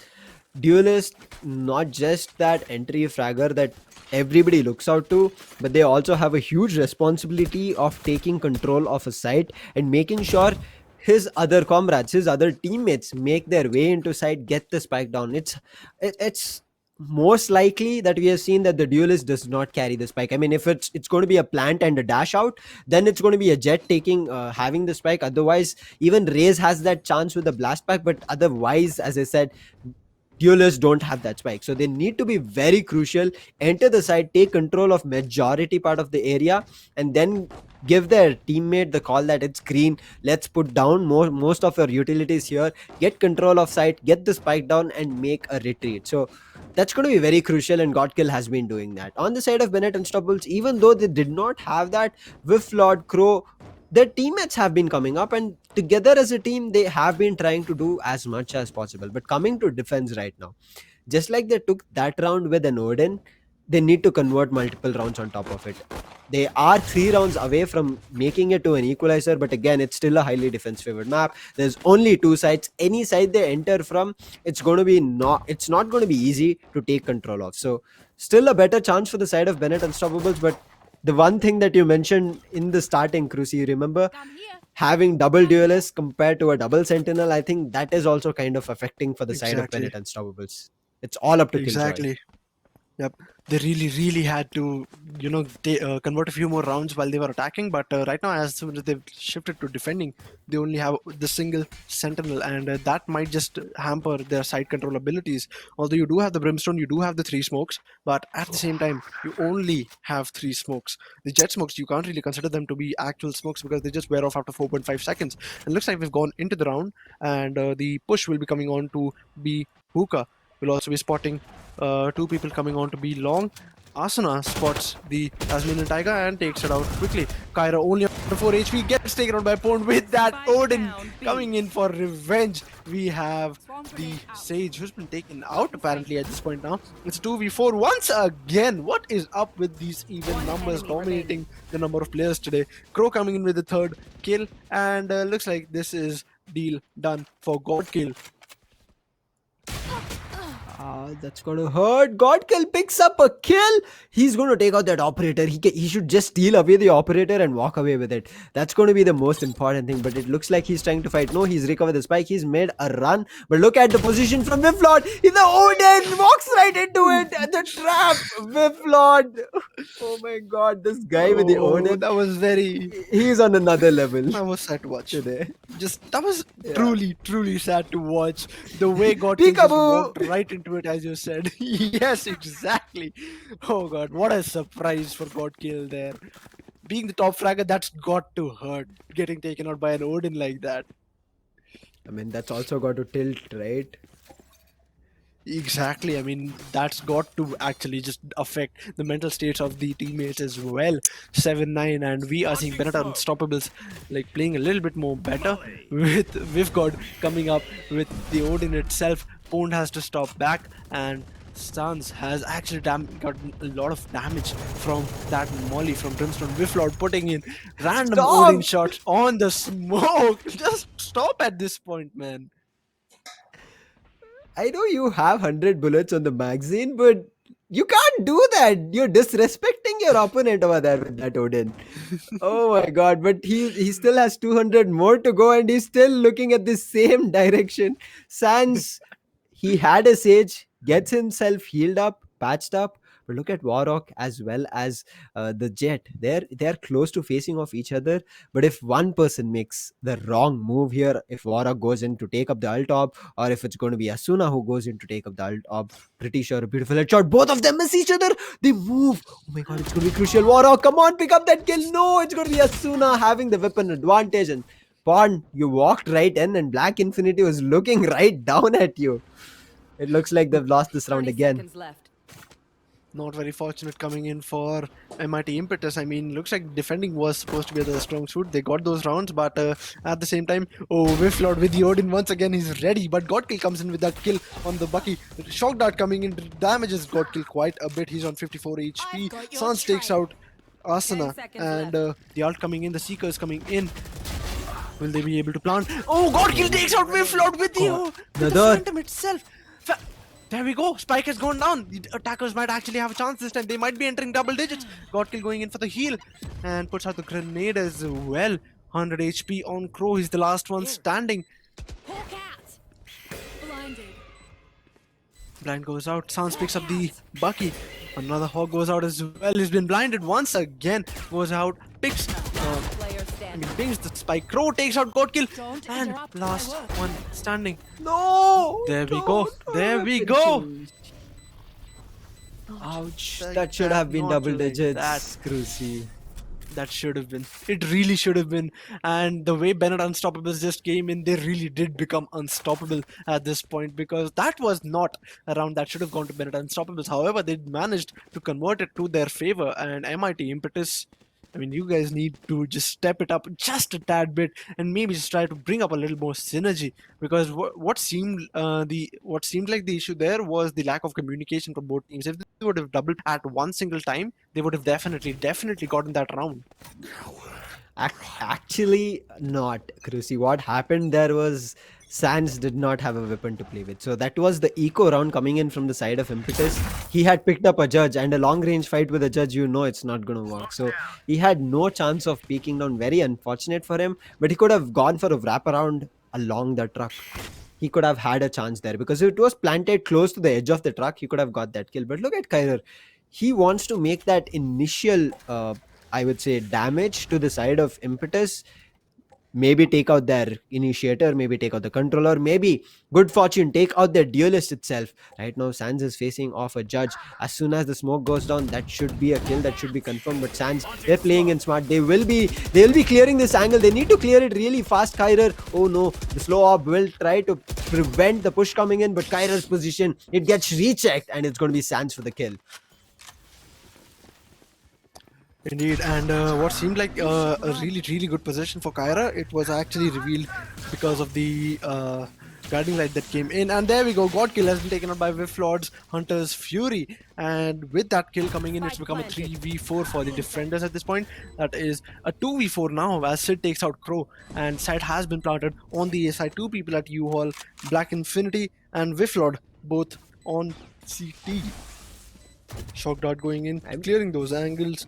Duelist, not just that entry fragger that everybody looks out to, but they also have a huge responsibility of taking control of a site and making sure his other comrades, his other teammates make their way into site, get the spike down. It's most likely that we have seen that the duelist does not carry the spike. I mean, if it's going to be a plant and a dash out, then it's going to be a jet taking having the spike. Otherwise, even Raze has that chance with the blast pack, but otherwise, as I said, duelists don't have that spike, so they need to be very crucial, enter the side, take control of majority part of the area, and then give their teammate the call that it's green, let's put down most of your utilities here, get control of site, get the spike down, and make a retreat. So that's going to be very crucial, and Godkill has been doing that. On the side of Bennett Unstoppables, even though they did not have that with Lord Crow, their teammates have been coming up, and together as a team they have been trying to do as much as possible. But coming to defense right now, just like they took that round with an Odin, they need to convert multiple rounds on top of it. They are 3 rounds away from making it to an equalizer, but again, it's still a highly defense favored map. There's only 2 sides. Any side they enter from, it's not going to be easy to take control of. So still a better chance for the side of Bennett Unstoppables. But the one thing that you mentioned in the starting, Cruci, you remember Come here. having double duelists compared to a double sentinel. I think that is also kind of affecting for the side of Exactly, Bennett Unstoppables. It's all up to Killjoy. exactly. Yep, they really had to, convert a few more rounds while they were attacking. But right now, as soon as they've shifted to defending, they only have the single sentinel, and that might just hamper their side control abilities. Although you do have the brimstone, you do have the 3 smokes, but at the same time, you only have 3 smokes. The jet smokes, you can't really consider them to be actual smokes because they just wear off after 4.5 seconds. And looks like we've gone into the round, and the push will be coming on to be Hookah. We'll also be spotting 2 people coming on to be long. Asuna spots the Tasmanian Tiger and takes it out quickly. Kyra only on 4 HP gets taken out by Pond with that Spike Odin down, B. coming in for revenge. We have Swarm the grenade out. Sage who's been taken out apparently at this point now. It's 2v4 once again. What is up with these even One numbers enemy dominating the number of players today? Crow coming in with the 3rd kill, and looks like this is deal done for God Kill. That's gonna hurt. Godkill picks up a kill. He's going to take out that operator. He should just steal away the operator and walk away with it. That's going to be the most important thing. But it looks like he's trying to fight. No, he's recovered the spike. He's made a run. But look at the position from Wiflord. In the Odin walks right into it. The trap. Wiflord. Oh my God, this guy with the Odin. That was very. He's on another level That was sad to watch. today. That was Yeah. truly sad to watch. The way God just Peekaboo! walked right into it, as you said. Yes, exactly. Oh God, what a surprise for Godkill there. Being the top fragger, that's got to hurt. Getting taken out by an Odin like that. I mean, that's also got to tilt, right? Exactly. I mean, that's got to actually just affect the mental states of the teammates as well. 7-9, and we are seeing Bennett Unstoppables like playing a little bit more better with Vivgod coming up with the Odin itself. Pond has to stop back, and Stans has actually got a lot of damage from that molly from Brimstone. Wiflord putting in random Stop! Odin shots on the smoke. Just stop at this point, man. I know you have 100 bullets on the magazine, but you can't do that. You're disrespecting your opponent over there with that Odin. Oh my God, but he still has 200 more to go and he's still looking at the same direction. Sans, he had a Sage, gets himself healed up, patched up. But look at Warrock as well as the Jet. They're close to facing off each other. But if one person makes the wrong move here, if Warrock goes in to take up the ult op, or if it's going to be Asuna who goes in to take up the ult op, pretty sure a beautiful headshot. Both of them miss each other. They move. Oh my God, it's going to be crucial. Warrock, come on, pick up that kill. No, it's going to be Asuna having the weapon advantage. And Pond, you walked right in, and Black Infinity was looking right down at you. It looks like they've lost this round 30 again. seconds left. Not very fortunate coming in for MIT Impetus. I mean, looks like defending was supposed to be the strong suit. They got those rounds, but at the same time, Wiflord with the Odin once again, he's ready. But Godkill comes in with that kill on the Bucky. Shock Dart coming in, damages Godkill quite a bit. He's on 54 HP. got your Sans takes trail. out Asana, 10 seconds and left. the ult coming in, the Seeker is coming in. Will they be able to plant? Oh, Godkill takes out Wiflord with the Another. Phantom itself. There we go. Spike has gone down. The attackers might actually have a chance this time. They might be entering double digits. Godkill going in for the heal and puts out the grenade as well. 100 HP on Crow. He's the last one standing. Hawk out. Blinded. Blind goes out. Sans picks up the Bucky. Another Hawk goes out as well. He's been blinded once again. Goes out. Picks. Player standing. Pings the Spike. Crow takes out Godkill. Don't And interrupt my last work. one standing. No! There we don't go. There have we it go. changed. Ouch. Like That should have been not double like digits. that. Cruci. That should have been. It really should have been. And the way Bennett Unstoppables just came in, they really did become unstoppable at this point, because that was not a round that should have gone to Bennett Unstoppables. However, they managed to convert it to their favor. And MIT Impetus, I mean, you guys need to just step it up just a tad bit and maybe just try to bring up a little more synergy, because what seemed like the issue there was the lack of communication from both teams. If they would have doubled at one single time, they would have definitely gotten that round. Actually, not, Cruci. What happened there was Sans did not have a weapon to play with. So that was the eco round coming in from the side of Impetus. He had picked up a judge, and a long range fight with a judge, you know it's not going to work. So he had no chance of peeking down. Very unfortunate for him. But he could have gone for a wraparound along the truck. He could have had a chance there, because if it was planted close to the edge of the truck, he could have got that kill. But look at Kyrer. He wants to make that initial, I would say, damage to the side of Impetus. Maybe take out their initiator, maybe take out the controller, maybe good fortune take out their duelist itself. Right now Sans is facing off a judge. As soon as the smoke goes down, that should be a kill, that should be confirmed. But Sans, they're playing in smart. They will be clearing this angle. They need to clear it really fast. Kyrer, oh no, the slow op will try to prevent the push coming in, but Kyrer's position, it gets rechecked, and it's going to be Sans for the kill. Indeed, and what seemed like a really good position for Kyra, it was actually revealed because of the guiding light that came in. And there we go, Godkill has been taken out by Wiflord's Hunter's Fury. And with that kill coming in, it's become a 3v4 for the defenders at this point. That is a 2v4 now, as Sid takes out Crow. And site has been planted on the A side. Two people at U-Haul, Black Infinity and Wiflord, both on CT. Shock dart going in, I'm- clearing those angles.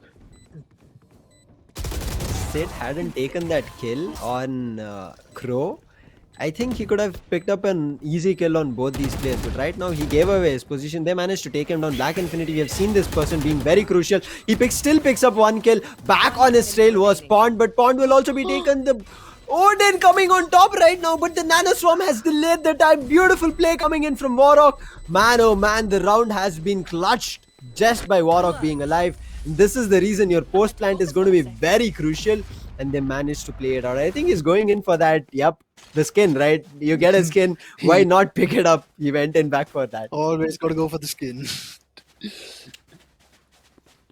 Sid hadn't taken that kill on Crow, I think he could have picked up an easy kill on both these players. But right now, he gave away his position. They managed to take him down. Black Infinity, we have seen this person being very crucial. He still picks up one kill. Back on his trail was Pond, but Pond will also be taken. The Odin coming on top right now, but the Nano Swarm has delayed the time. Beautiful play coming in from Warrock. Man, oh man, the round has been clutched just by Warrock being alive. This is the reason your post plant is going to be very crucial, and they managed to play it out. I think he's going in for that. Yep, the skin, right? You get a skin. Why not pick it up? He went in back for that. Always got to go for the skin.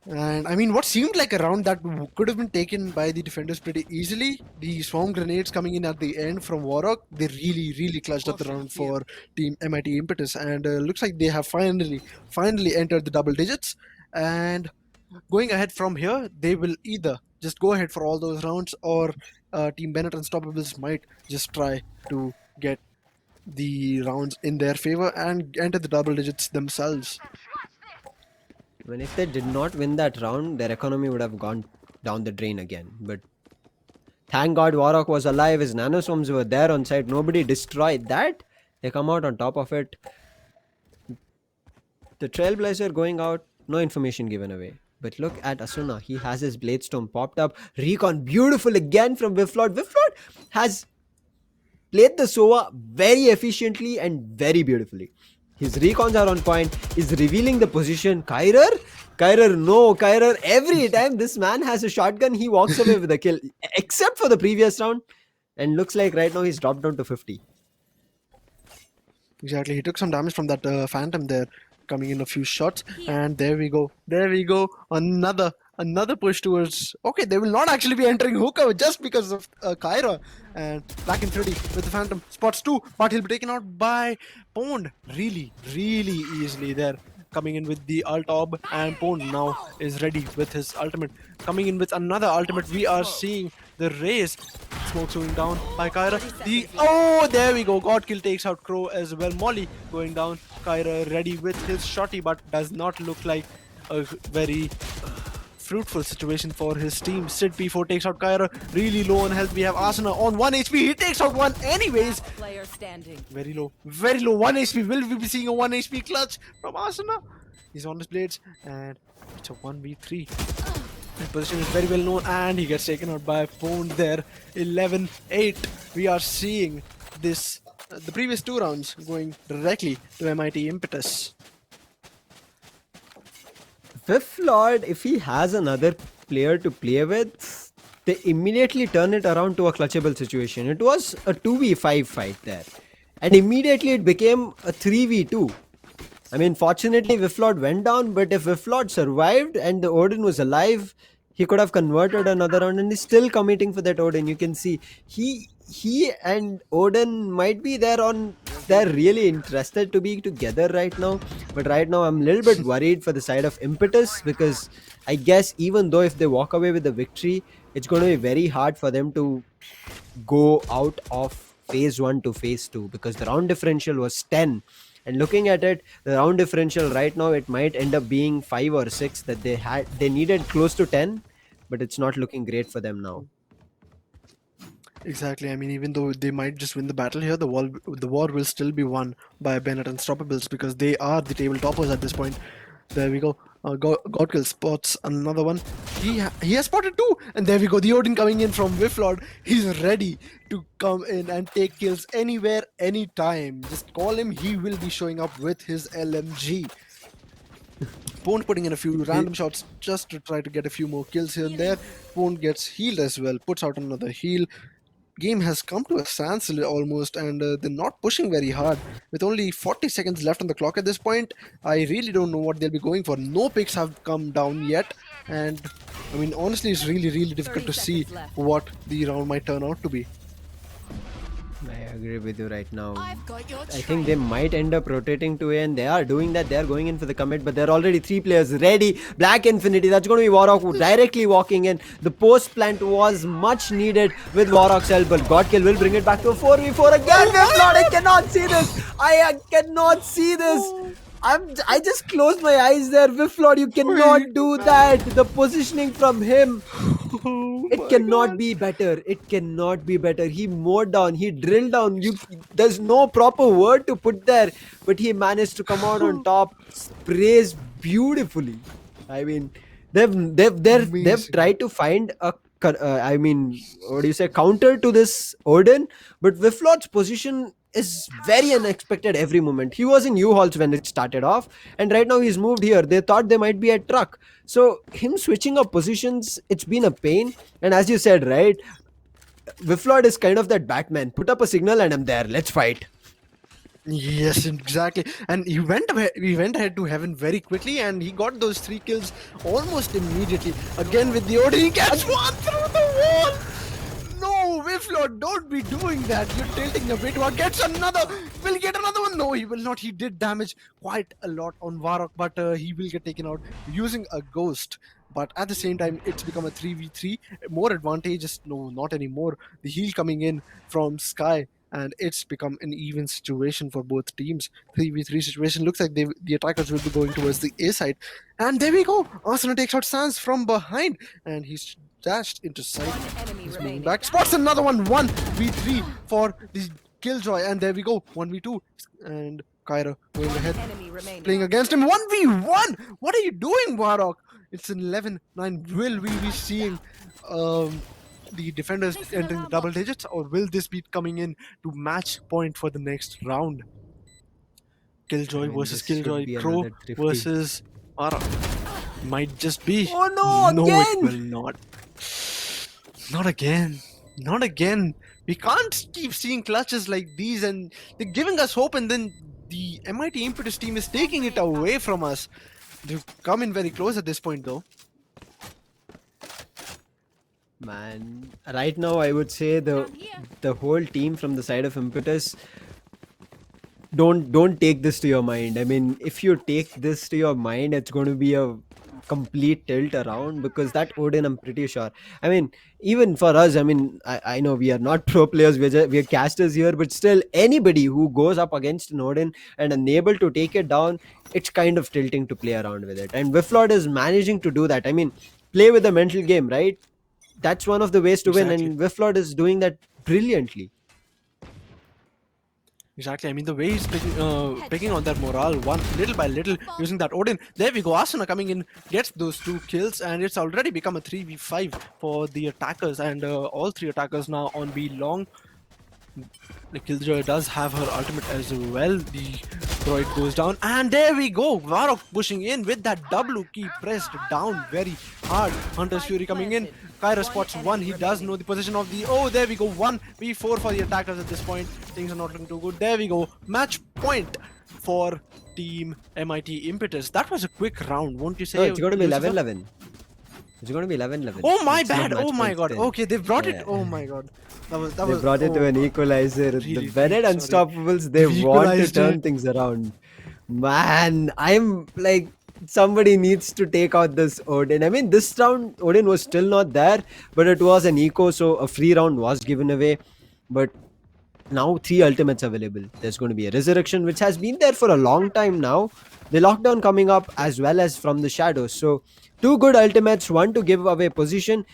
And I mean, what seemed like a round that could have been taken by the defenders pretty easily, the swarm grenades coming in at the end from Warrock, they really clutched up the round for Team MIT Impetus, and looks like they have finally entered the double digits. And going ahead from here, they will either just go ahead for all those rounds, or Team Bennett Unstoppables might just try to get the rounds in their favor and enter the double digits themselves. I mean, if they did not win that round, their economy would have gone down the drain again. But thank God Warrock was alive. His nanoswarms were there on site. Nobody destroyed that. They come out on top of it. The Trailblazer going out, no information given away. But look at Asuna. He has his Bladestone popped up. Recon beautiful again from Wiflord. Wiflord has played the Sova very efficiently and very beautifully. His recons are on point. He's revealing the position. Kyrer, no. Kyrer, every time this man has a shotgun, he walks away with a kill. Except for the previous round. And looks like right now he's dropped down to 50. Exactly. He took some damage from that Phantom there, coming in a few shots. And there we go. Another push towards... Okay, they will not actually be entering hookah just because of Kyra. And Black Infinity with the Phantom. Spots 2, but he'll be taken out by Pond. Really easily there. Coming in with the ult orb, and Pond now is ready with his ultimate. Coming in with another ultimate, we are seeing the race. Smoke going down by Kyra. Oh, there we go. God Kill takes out Crow as well. Molly going down. Kyra ready with his shotty, but does not look like a very fruitful situation for his team. Sid P4 takes out Kyra. Really low on health. We have Asuna on 1 HP. He takes out one anyways. Player standing. Very low. 1 HP. Will we be seeing a 1 HP clutch from Asuna? He's on his blades, and it's a 1v3. His position is very well known, and he gets taken out by Pond there. 11-8. We are seeing this, the previous 2 rounds going directly to MIT Impetus. Wiflord, if he has another player to play with, they immediately turn it around to a clutchable situation. It was a 2v5 fight there. And immediately it became a 3v2. I mean, fortunately, Wiflord went down, but if Wiflord survived and the Odin was alive, he could have converted another round, and he's still committing for that Odin. You can see he and Odin might be there on... They're really interested to be together right now. But right now, I'm a little bit worried for the side of Impetus, because I guess even though if they walk away with the victory, it's going to be very hard for them to go out of phase 1 to phase 2, because the round differential was 10. And looking at it, the round differential right now, it might end up being 5 or 6 that they needed close to 10, but it's not looking great for them now. Exactly. I mean, even though they might just win the battle here, the war will still be won by Bennett Unstoppables, because they are the table toppers at this point. There we go. Godkill spots another one. He has spotted 2, and there we go. The Odin coming in from Wiflord. He's ready to come in and take kills anywhere, anytime. Just call him. He will be showing up with his LMG. Pond putting in a few random shots just to try to get a few more kills here and there. Pond gets healed as well. Puts out another heal. Game has come to a standstill almost, and they're not pushing very hard. With only 40 seconds left on the clock at this point, I really don't know what they'll be going for. No picks have come down yet, and I mean, honestly, it's really difficult to see what the round might turn out to be. I agree with you right now. I've got your I think they might end up rotating to A, and they are doing that. They are going in for the commit, but there are already 3 players ready. Black Infinity, that's going to be Warrock directly walking in. The post plant was much needed with Warrock's help, but Godkill will bring it back to a 4v4 again. Wiflord, I cannot see this. I cannot see this. I just closed my eyes there, Wiflord. You cannot do that. The positioning from him, Oh it my cannot god. be better. It cannot be better. He mowed down. He drilled down. There's no proper word to put there, but he managed to come out on top. Sprays beautifully. I mean, they've Amazing. tried to find a I mean, what do you say, counter to this Odin, but Wiflord's position is very unexpected every moment. He was in U-Hauls when it started off, and right now he's moved here. They thought they might be a truck. So him switching up positions, it's been a pain. And as you said, right, Wiflord is kind of that Batman. Put up a signal and I'm there. Let's fight. Yes, exactly. And he went ahead to heaven very quickly, and he got those 3 kills almost immediately. Again with the Odin, he gets one through the wall. No, Wiflord, don't be doing that. You're tilting a bit. One gets another. Will he get another one? No, he will not. He did damage quite a lot on Varrock, but he will get taken out using a ghost. But at the same time, it's become a 3v3. More advantageous. No, not anymore. The heal coming in from Sky, and it's become an even situation for both teams. 3v3 situation. Looks like the attackers will be going towards the A side. And there we go. Arsenal takes out Sans from behind, and he's dashed into sight. One enemy He's moving remaining. back. Spots another one. 1v3 for the Killjoy. And there we go. 1v2. And Kyra going ahead. Enemy remaining. Playing against him. 1v1. What are you doing, Warrock? It's an 11-9. Will we be seeing the defenders entering the double digits, or will this be coming in to match point for the next round? Killjoy I mean, versus this should Killjoy. be Crow another thrifty. versus Warrock. Might just be. Oh no, No, again! it will not. Not again. Not again. We can't keep seeing clutches like these, and they're giving us hope, and then the MIT Impetus team is taking it away from us. They've come in very close at this point, though. Man, right now I would say the whole team from the side of Impetus, don't take this to your mind. I mean, if you take this to your mind, it's going to be a complete tilt around, because that Odin, I'm pretty sure. I mean, even for us, I mean, I know we are not pro players, we're casters here, but still, anybody who goes up against an Odin and unable to take it down, it's kind of tilting to play around with it. And Wiflord is managing to do that. I mean, play with the mental game, right? That's one of the ways to win, Exactly. and Wiflord is doing that brilliantly. Exactly. I mean, the way he's picking on that morale, one little by little, using that Odin. There we go. Asuna coming in, gets those 2 kills, and it's already become a 3v5 for the attackers, and all 3 attackers now on B long. The Killjoy does have her ultimate as well. The droid goes down, and there we go. Varrock pushing in with that W key pressed down very hard. Hunter's Fury coming in. Kyra spots one. He does know the position of the. Oh, there we go. 1v4 for the attackers at this point. Things are not looking too good. There we go. Match point for Team MIT Impetus. That was a quick round, won't you say? No, it's going to be Lucifer? 11-11. It's going to be 11-11. Oh my It's not bad. match Oh my point god. still. Okay, they brought it. Yeah. Oh my god. That They was. brought it to oh an god. equalizer. Really, The Bennett sorry. Unstoppables, they We want to equalized turn it. things around. Man, I'm like, somebody needs to take out this Odin. I mean, this round, Odin was still not there, but it was an eco, so a free round was given away. But now 3 ultimates available. There's going to be a resurrection, which has been there for a long time now. The lockdown coming up, as well as from the shadows. So 2 good ultimates, one to give away position,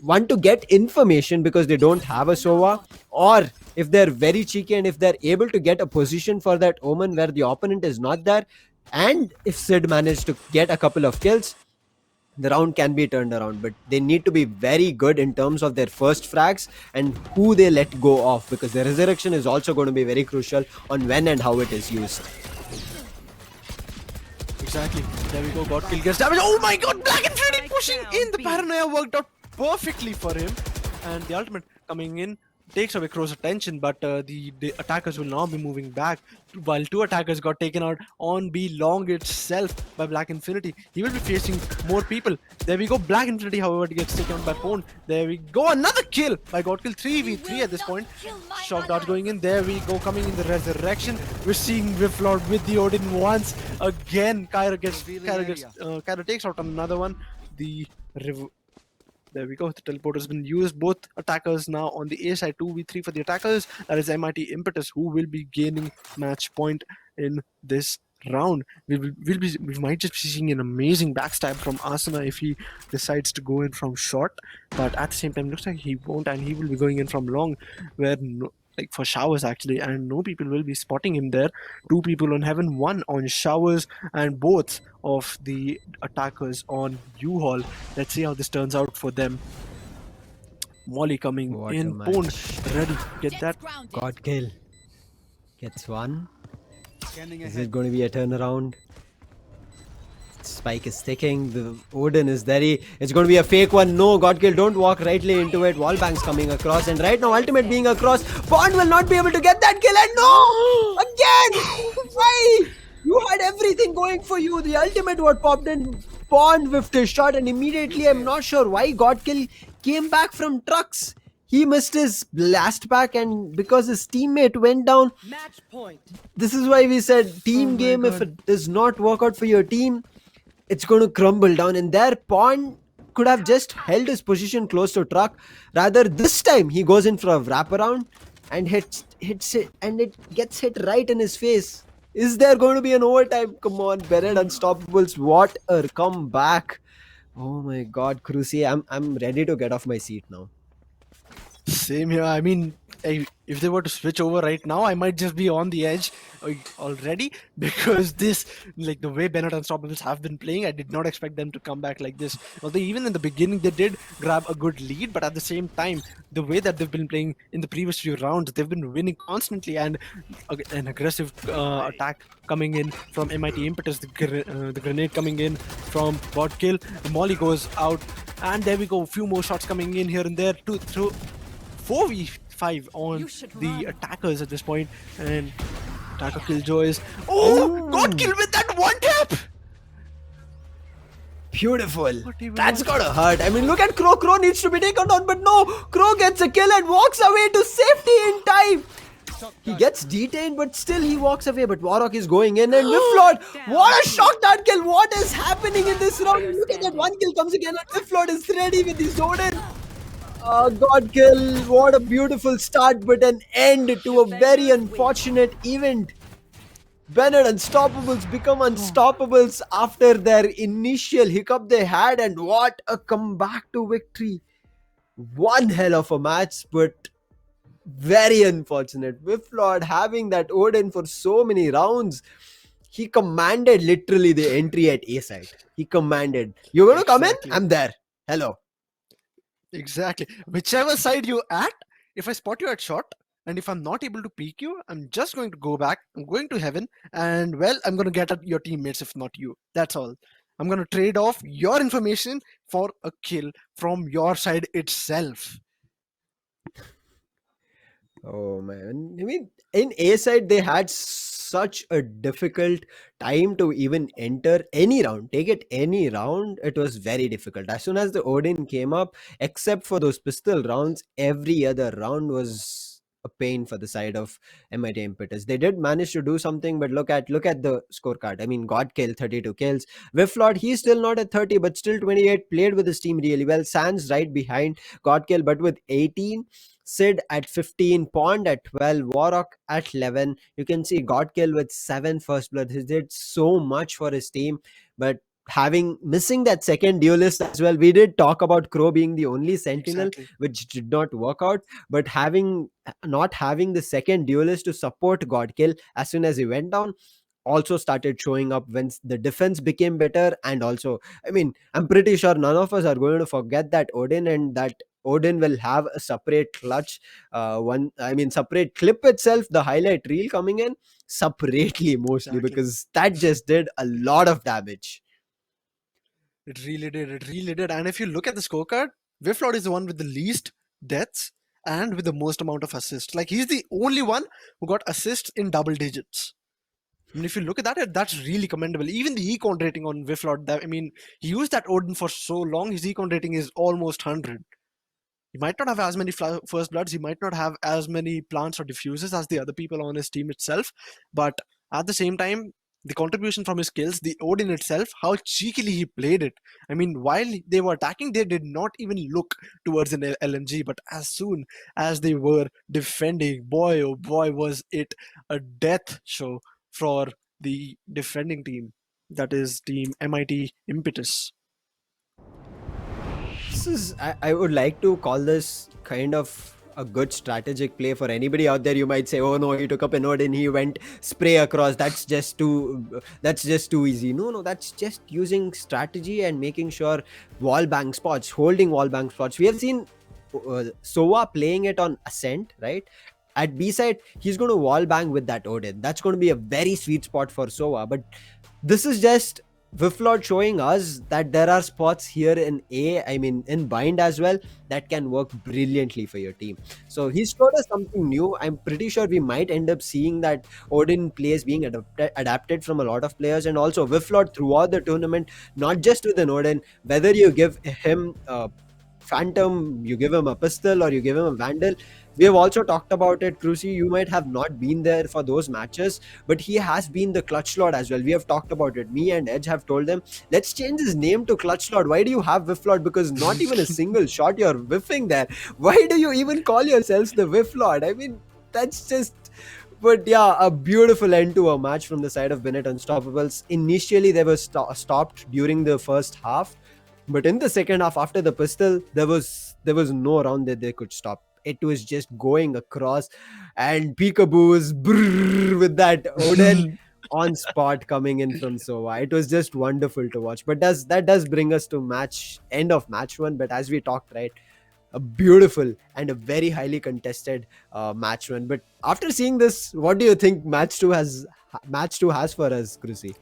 one to get information because they don't have a Sova, or if they're very cheeky and if they're able to get a position for that Omen where the opponent is not there, and if Sid managed to get a couple of kills, the round can be turned around. But they need to be very good in terms of their first frags and who they let go of, because the resurrection is also going to be very crucial on when and how it is used. Exactly. There we go. God kill gets damage. Oh my god! Black Infinity pushing in. The paranoia worked out perfectly for him. And the ultimate coming in takes away Crow's attention, but the attackers will now be moving back, while 2 attackers got taken out on B long itself by Black Infinity. He will be facing more people. There we go. Black Infinity, however, gets taken out by Pone. There we go. Another kill by Godkill. 3v3 at this point. Shock dart going in. There we go. Coming in the resurrection. We're seeing Wiflord with the Odin once again. Kyra takes out another one. There we go. The teleporter has been used. Both attackers now on the A side. 2v3 for the attackers. That is MIT Impetus, who will be gaining match point in this round, we might just be seeing an amazing backstab from Asuna if he decides to go in from short. But at the same time, looks like he won't, and he will be going in from long, where no, like for showers actually, and no people will be spotting him there. Two people on heaven, one on showers, and both of the attackers on U-Haul. Let's see how this turns out for them. Molly coming What a in, Pwn match. ready. Get Jets that? grounded. God kill. Gets one. Scanning Is ahead. it going to be a turnaround? Spike is ticking. The Odin is there. It's going to be a fake one. No, God kill. Don't walk rightly into it. Wallbang's coming across. And right now, ultimate being across. Bond will not be able to get that kill. And no! Again! Why? You had everything going for you. The ultimate what popped in. Bond whiffed his shot. And immediately, I'm not sure why God kill came back from trucks. He missed his blast back. And because his teammate went down, Match point. this is why we said team Oh my game. If God. it does not work out for your team, it's going to crumble down. And there, Pawn could have just held his position close to truck. Rather, this time he goes in for a wraparound and hits it, and it gets hit right in his face. Is there going to be an overtime? Come on, Bennett Unstoppables! What a comeback! Oh my God, Cruci, I'm ready to get off my seat now. Same here. I mean, if they were to switch over right now, I might just be on the edge already because this, like the way Bennett Unstoppables have been playing, I did not expect them to come back like this. Although even in the beginning they did grab a good lead, but at the same time, the way that they've been playing in the previous few rounds, they've been winning constantly, and an aggressive attack coming in from MIT Impetus, the grenade coming in from Godkill, the Molly goes out, and there we go. A few more shots coming in here and there to throw 4v5 on You should the run. attackers at this point, and attacker killjoys. Oh, got killed with that one tap. Beautiful. What even That's was- gotta hurt. I mean, look at Crow. Crow needs to be taken down, but no. Crow gets a kill and walks away to safety in time. He gets detained, but still he walks away. But Warrock is going in, and Whifflord, what a shock that kill! What is happening in this round? Look at that one kill comes again, and Whifflord is ready with his Odin. God kill! What a beautiful start, but an end to a very unfortunate event. Bennett Unstoppables become unstoppables after their initial hiccup they had, and what a comeback to victory. One hell of a match, but very unfortunate. Whifflord having that Odin for so many rounds, he commanded literally the entry at A side. He commanded, "You're gonna come in? Exactly. I'm there. Hello." Exactly. Whichever side you at, if I spot you at shot, and if I'm not able to peek you, I'm just going to go back. I'm going to heaven, and well, I'm going to get at your teammates if not you. That's all. I'm going to trade off your information for a kill from your side itself. Oh man. I mean, in A side, they had such a difficult time to even enter any round. Take it any round, it was very difficult. As soon as the Odin came up, except for those pistol rounds, every other round was a pain for the side of MIT Impetus. They did manage to do something, but look at the scorecard. I mean, God kill 32 kills. Whifflord, he's still not at 30, but still 28. Played with his team really well. Sans right behind God kill, but with 18. Sid at 15, Pond at 12, Warrock at 11. You can see Godkill with 7 first blood. He did so much for his team, but missing that second duelist as well. We did talk about Crow being the only sentinel, Exactly. which did not work out, but not having the second duelist to support Godkill as soon as he went down also started showing up when the defense became better. And also, I mean, I'm pretty sure none of us are going to forget that Odin, and that Odin will have a separate clutch, separate clip itself, the highlight reel coming in separately mostly, Exactly. because that just did a lot of damage. It really did. It really did. And if you look at the scorecard, Whifflord is the one with the least deaths and with the most amount of assists. Like he's the only one who got assists in double digits. I mean, if you look at that, that's really commendable. Even the econ rating on Whifflord, he used that Odin for so long, his econ rating is almost 100. He might not have as many first bloods, he might not have as many plants or diffuses as the other people on his team itself, but at the same time, the contribution from his skills, the Odin itself, how cheekily he played it. I mean, while they were attacking, they did not even look towards an LMG, but as soon as they were defending, boy, oh boy, was it a death show for the defending team, that is Team MIT Impetus. This is, I would like to call this kind of a good strategic play for anybody out there. You might say, "Oh no, he took up a node and he went spray across. That's just too easy." No, that's just using strategy and making sure wall bang spots, holding wall bang spots. We have seen Sova playing it on Ascent, right? At B side, he's going to wall bang with that Odin. That's going to be a very sweet spot for Sova. But this is just Wiflord showing us that there are spots here in in bind as well, that can work brilliantly for your team. So he's showed us something new. I'm pretty sure we might end up seeing that Odin plays being adapted from a lot of players, and also Wiflord throughout the tournament, not just with an Odin, whether you give him Phantom, you give him a pistol, or you give him a Vandal. We have also talked about it, Cruci. You might have not been there for those matches, but he has been the Clutch Lord as well. We have talked about it. Me and Edge have told them, let's change his name to Clutch Lord. Why do you have Whiff Lord? Because not even a single shot you're whiffing there. Why do you even call yourselves the Whiff Lord? I mean, that's just. But yeah, a beautiful end to a match from the side of Bennett Unstoppables. Initially, they were stopped during the first half, but in the second half, after the pistol, there was no round that they could stop. It was just going across, and peekaboo's brrr, with that Odin on spot coming in from Sova. It was just wonderful to watch. But that does bring us to end of match one. But as we talked, right, a beautiful and a very highly contested match one. But after seeing this, what do you think match two has for us, Krusi?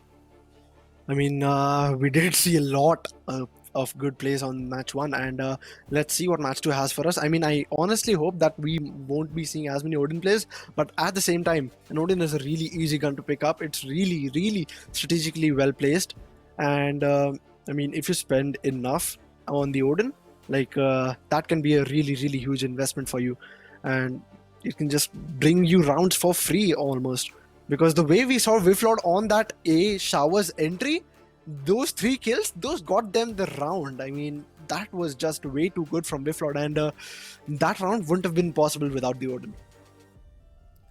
I mean, we did see a lot of good plays on match one, and let's see what match two has for us. I mean, I honestly hope that we won't be seeing as many Odin plays, but at the same time, an Odin is a really easy gun to pick up. It's really, really strategically well placed, and I mean, if you spend enough on the Odin, that can be a really, really huge investment for you, and it can just bring you rounds for free almost. Because the way we saw Wiflord on that A Showers entry, those 3 kills, those got them the round. I mean, that was just way too good from Wiflord, and that round wouldn't have been possible without the Odin.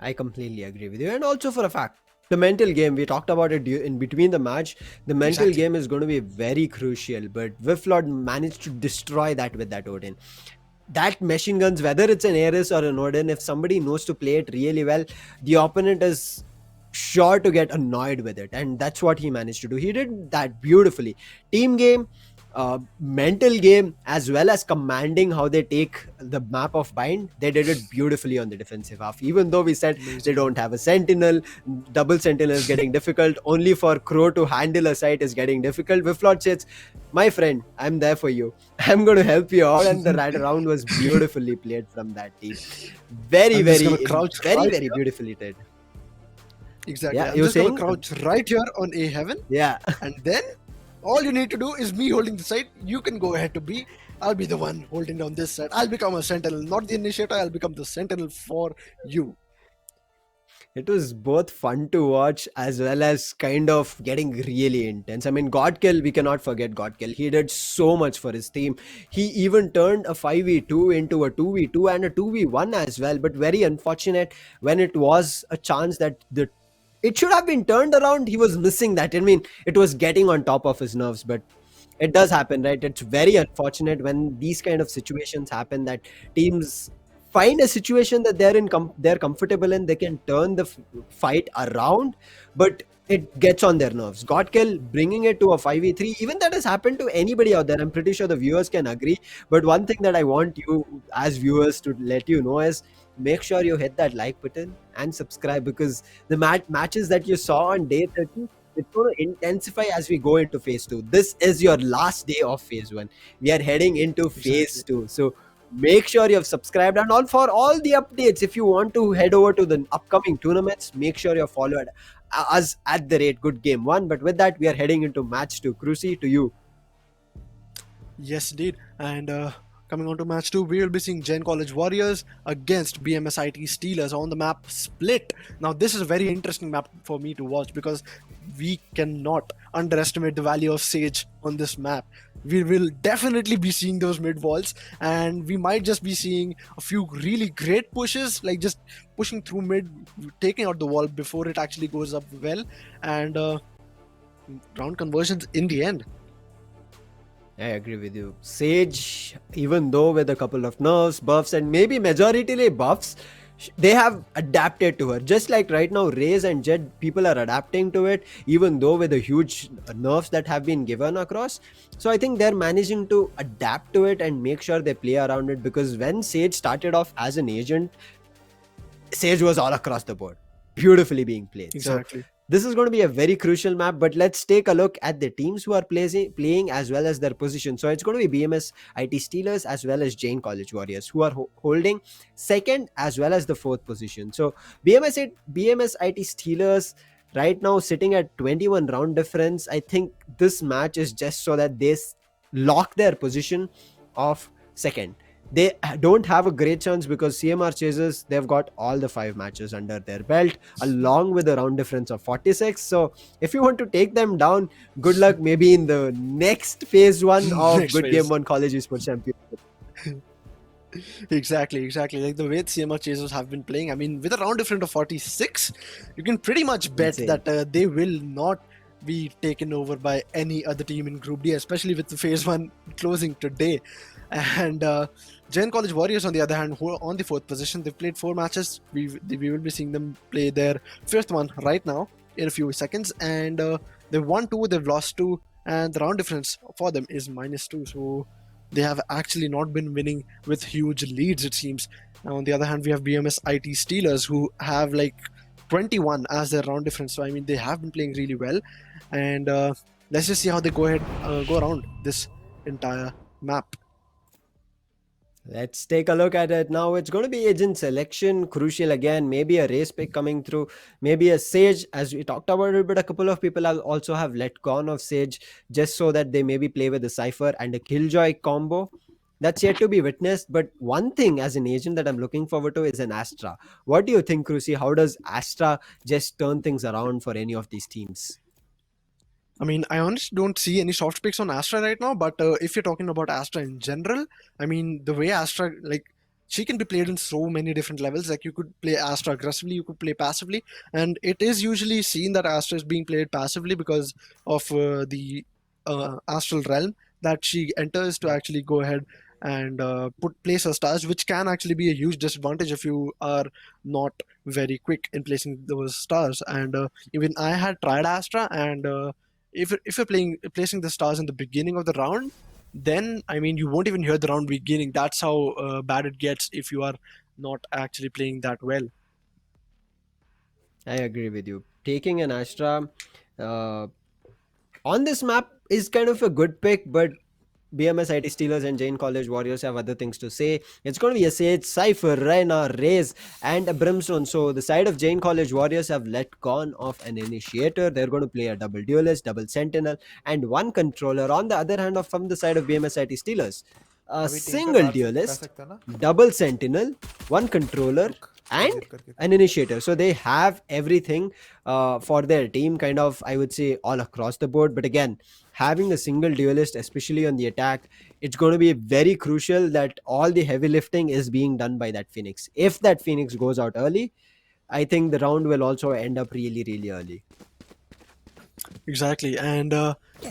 I completely agree with you. And also for a fact, the mental game, we talked about it in between the match. The mental Exactly. game is going to be very crucial, but Wiflord managed to destroy that with that Odin. That machine guns, whether it's an Ares or an Odin, if somebody knows to play it really well, the opponent is sure to get annoyed with it. And that's what he managed to do. He did that beautifully. Team game, mental game, as well as commanding how they take the map of bind, they did it beautifully on the defensive half. Even though we said they don't have a sentinel, double sentinel is getting difficult, only for Crow to handle a site is getting difficult. Wiflord says, my friend, I'm there for you, I'm going to help you out. And the round was beautifully played from that team. Very, I'm just very, gonna crouch very, right very here. beautifully did. Exactly. Yeah, I'm you were just going saying? to crouch right here on A Heaven, Yeah. and then all you need to do is me holding the site. You can go ahead to B. I'll be the one holding down this side. I'll become a sentinel, not the initiator. I'll become the sentinel for you. It was both fun to watch as well as kind of getting really intense. I mean, Godkill, we cannot forget Godkill. He did so much for his team. He even turned a 5v2 into a 2v2 and a 2v1 as well. But very unfortunate, when it was a chance that it should have been turned around, he was missing that. I mean, it was getting on top of his nerves, but it does happen, right? It's very unfortunate when these kind of situations happen, that teams find a situation that they're comfortable in, they can turn the fight around, but it gets on their nerves. Godkill bringing it to a 5v3, even that has happened to anybody out there. I'm pretty sure the viewers can agree. But one thing that I want you as viewers to let you know is, make sure you hit that like button and subscribe, because the matches that you saw on day 30, it's going to intensify as we go into phase 2. This is your last day of phase 1. We are heading into phase 2. So make sure you have subscribed, and all for all the updates. If you want to head over to the upcoming tournaments, make sure you're followed us at the rate Good Game 1. But with that, we are heading into match 2. Cruci, to you. Yes, indeed. And coming on to match 2, we will be seeing Gen College Warriors against BMSIT Steelers on the map Split. Now, this is a very interesting map for me to watch, because we cannot underestimate the value of Sage on this map. we will definitely be seeing those mid walls, and we might just be seeing a few really great pushes, like just pushing through mid, taking out the wall before it actually goes up well, and round conversions in the end. I agree with you. Sage, even though with a couple of nerfs, buffs, and maybe majority buffs, they have adapted to her. Just like right now, Raze and Jet, people are adapting to it, even though with the huge nerfs that have been given across. So I think they're managing to adapt to it and make sure they play around it, because when Sage started off as an agent, Sage was all across the board, beautifully being played. So Exactly. this is going to be a very crucial map, but let's take a look at the teams who are playing as well as their position. So it's going to be BMS IT Steelers as well as Jane College Warriors, who are holding second as well as the fourth position. So BMS IT Steelers right now sitting at 21 round difference. I think this match is just so that they lock their position of second. They don't have a great chance because CMR Chasers, they've got all the 5 matches under their belt along with a round difference of 46. So if you want to take them down, good luck maybe in the next phase 1 of Next Good phase. Game 1 College Esports Championship. Exactly. Like the way CMR Chasers have been playing, I mean, with a round difference of 46, you can pretty much bet Insane. that they will not be taken over by any other team in Group D, especially with the phase 1 closing today. And Jain College Warriors, on the other hand, who are on the 4th position, they've played 4 matches. We will be seeing them play their 5th one right now in a few seconds. And they've won 2, they've lost 2, and the round difference for them is -2. So they have actually not been winning with huge leads, it seems. Now, on the other hand, we have BMS IT Steelers, who have like 21 as their round difference. So I mean, they have been playing really well. And let's just see how they go around this entire map. Let's take a look at it now. It's going to be agent selection, crucial again. Maybe a race pick coming through, maybe a Sage, as we talked about it, but a couple of people also have let gone of Sage just so that they maybe play with a Cypher and a Killjoy combo. That's yet to be witnessed. But one thing as an agent that I'm looking forward to is an Astra. What do you think, Cruci? How does Astra just turn things around for any of these teams? I mean, I honestly don't see any soft picks on Astra right now, but if you're talking about Astra in general, I mean, the way Astra, like, she can be played in so many different levels. Like, you could play Astra aggressively, you could play passively, and it is usually seen that Astra is being played passively because of the Astral Realm that she enters to actually go ahead and place her stars, which can actually be a huge disadvantage if you are not very quick in placing those stars. And even I had tried Astra, and if you're placing the stars in the beginning of the round, then I mean you won't even hear the round beginning. That's how bad it gets if you are not actually playing that well. I agree with you. Taking an Astra uh, on this map is kind of a good pick, but BMS IT Steelers and Jane College Warriors have other things to say. It's going to be a Sage, Cypher, Reyna, Raze, and a Brimstone. So the side of Jane College Warriors have let gone of an initiator. They're going to play a double duelist, double sentinel, and one controller. On the other hand, from the side of BMS IT Steelers, a अभी team पे single जा duelist, सकते हैं ना double sentinel, one controller, रुक and exit करके an initiator. So they have everything for their team, kind of, I would say, all across the board. But again, having a single duelist, especially on the attack, it's going to be very crucial that all the heavy lifting is being done by that Phoenix. If that Phoenix goes out early, I think the round will also end up really, really early. Exactly, and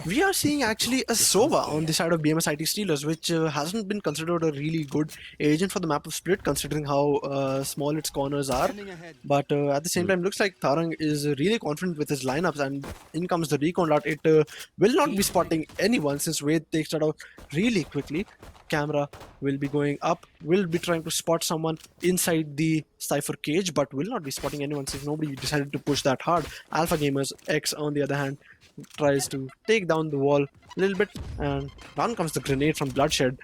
we are seeing actually a Sova on the side of BMS IT Steelers, which hasn't been considered a really good agent for the map of Split, considering how small its corners are. Scanning ahead. But at the same time, looks like Tharang is really confident with his lineups, and in comes the recon dart. It will not be spotting anyone since Wade takes that out really quickly. Camera will be going up, will be trying to spot someone inside the Cypher cage, but will not be spotting anyone since nobody decided to push that hard. Alpha Gamers X, on the other hand, tries to take down the wall a little bit, and down comes the grenade from Bloodshed.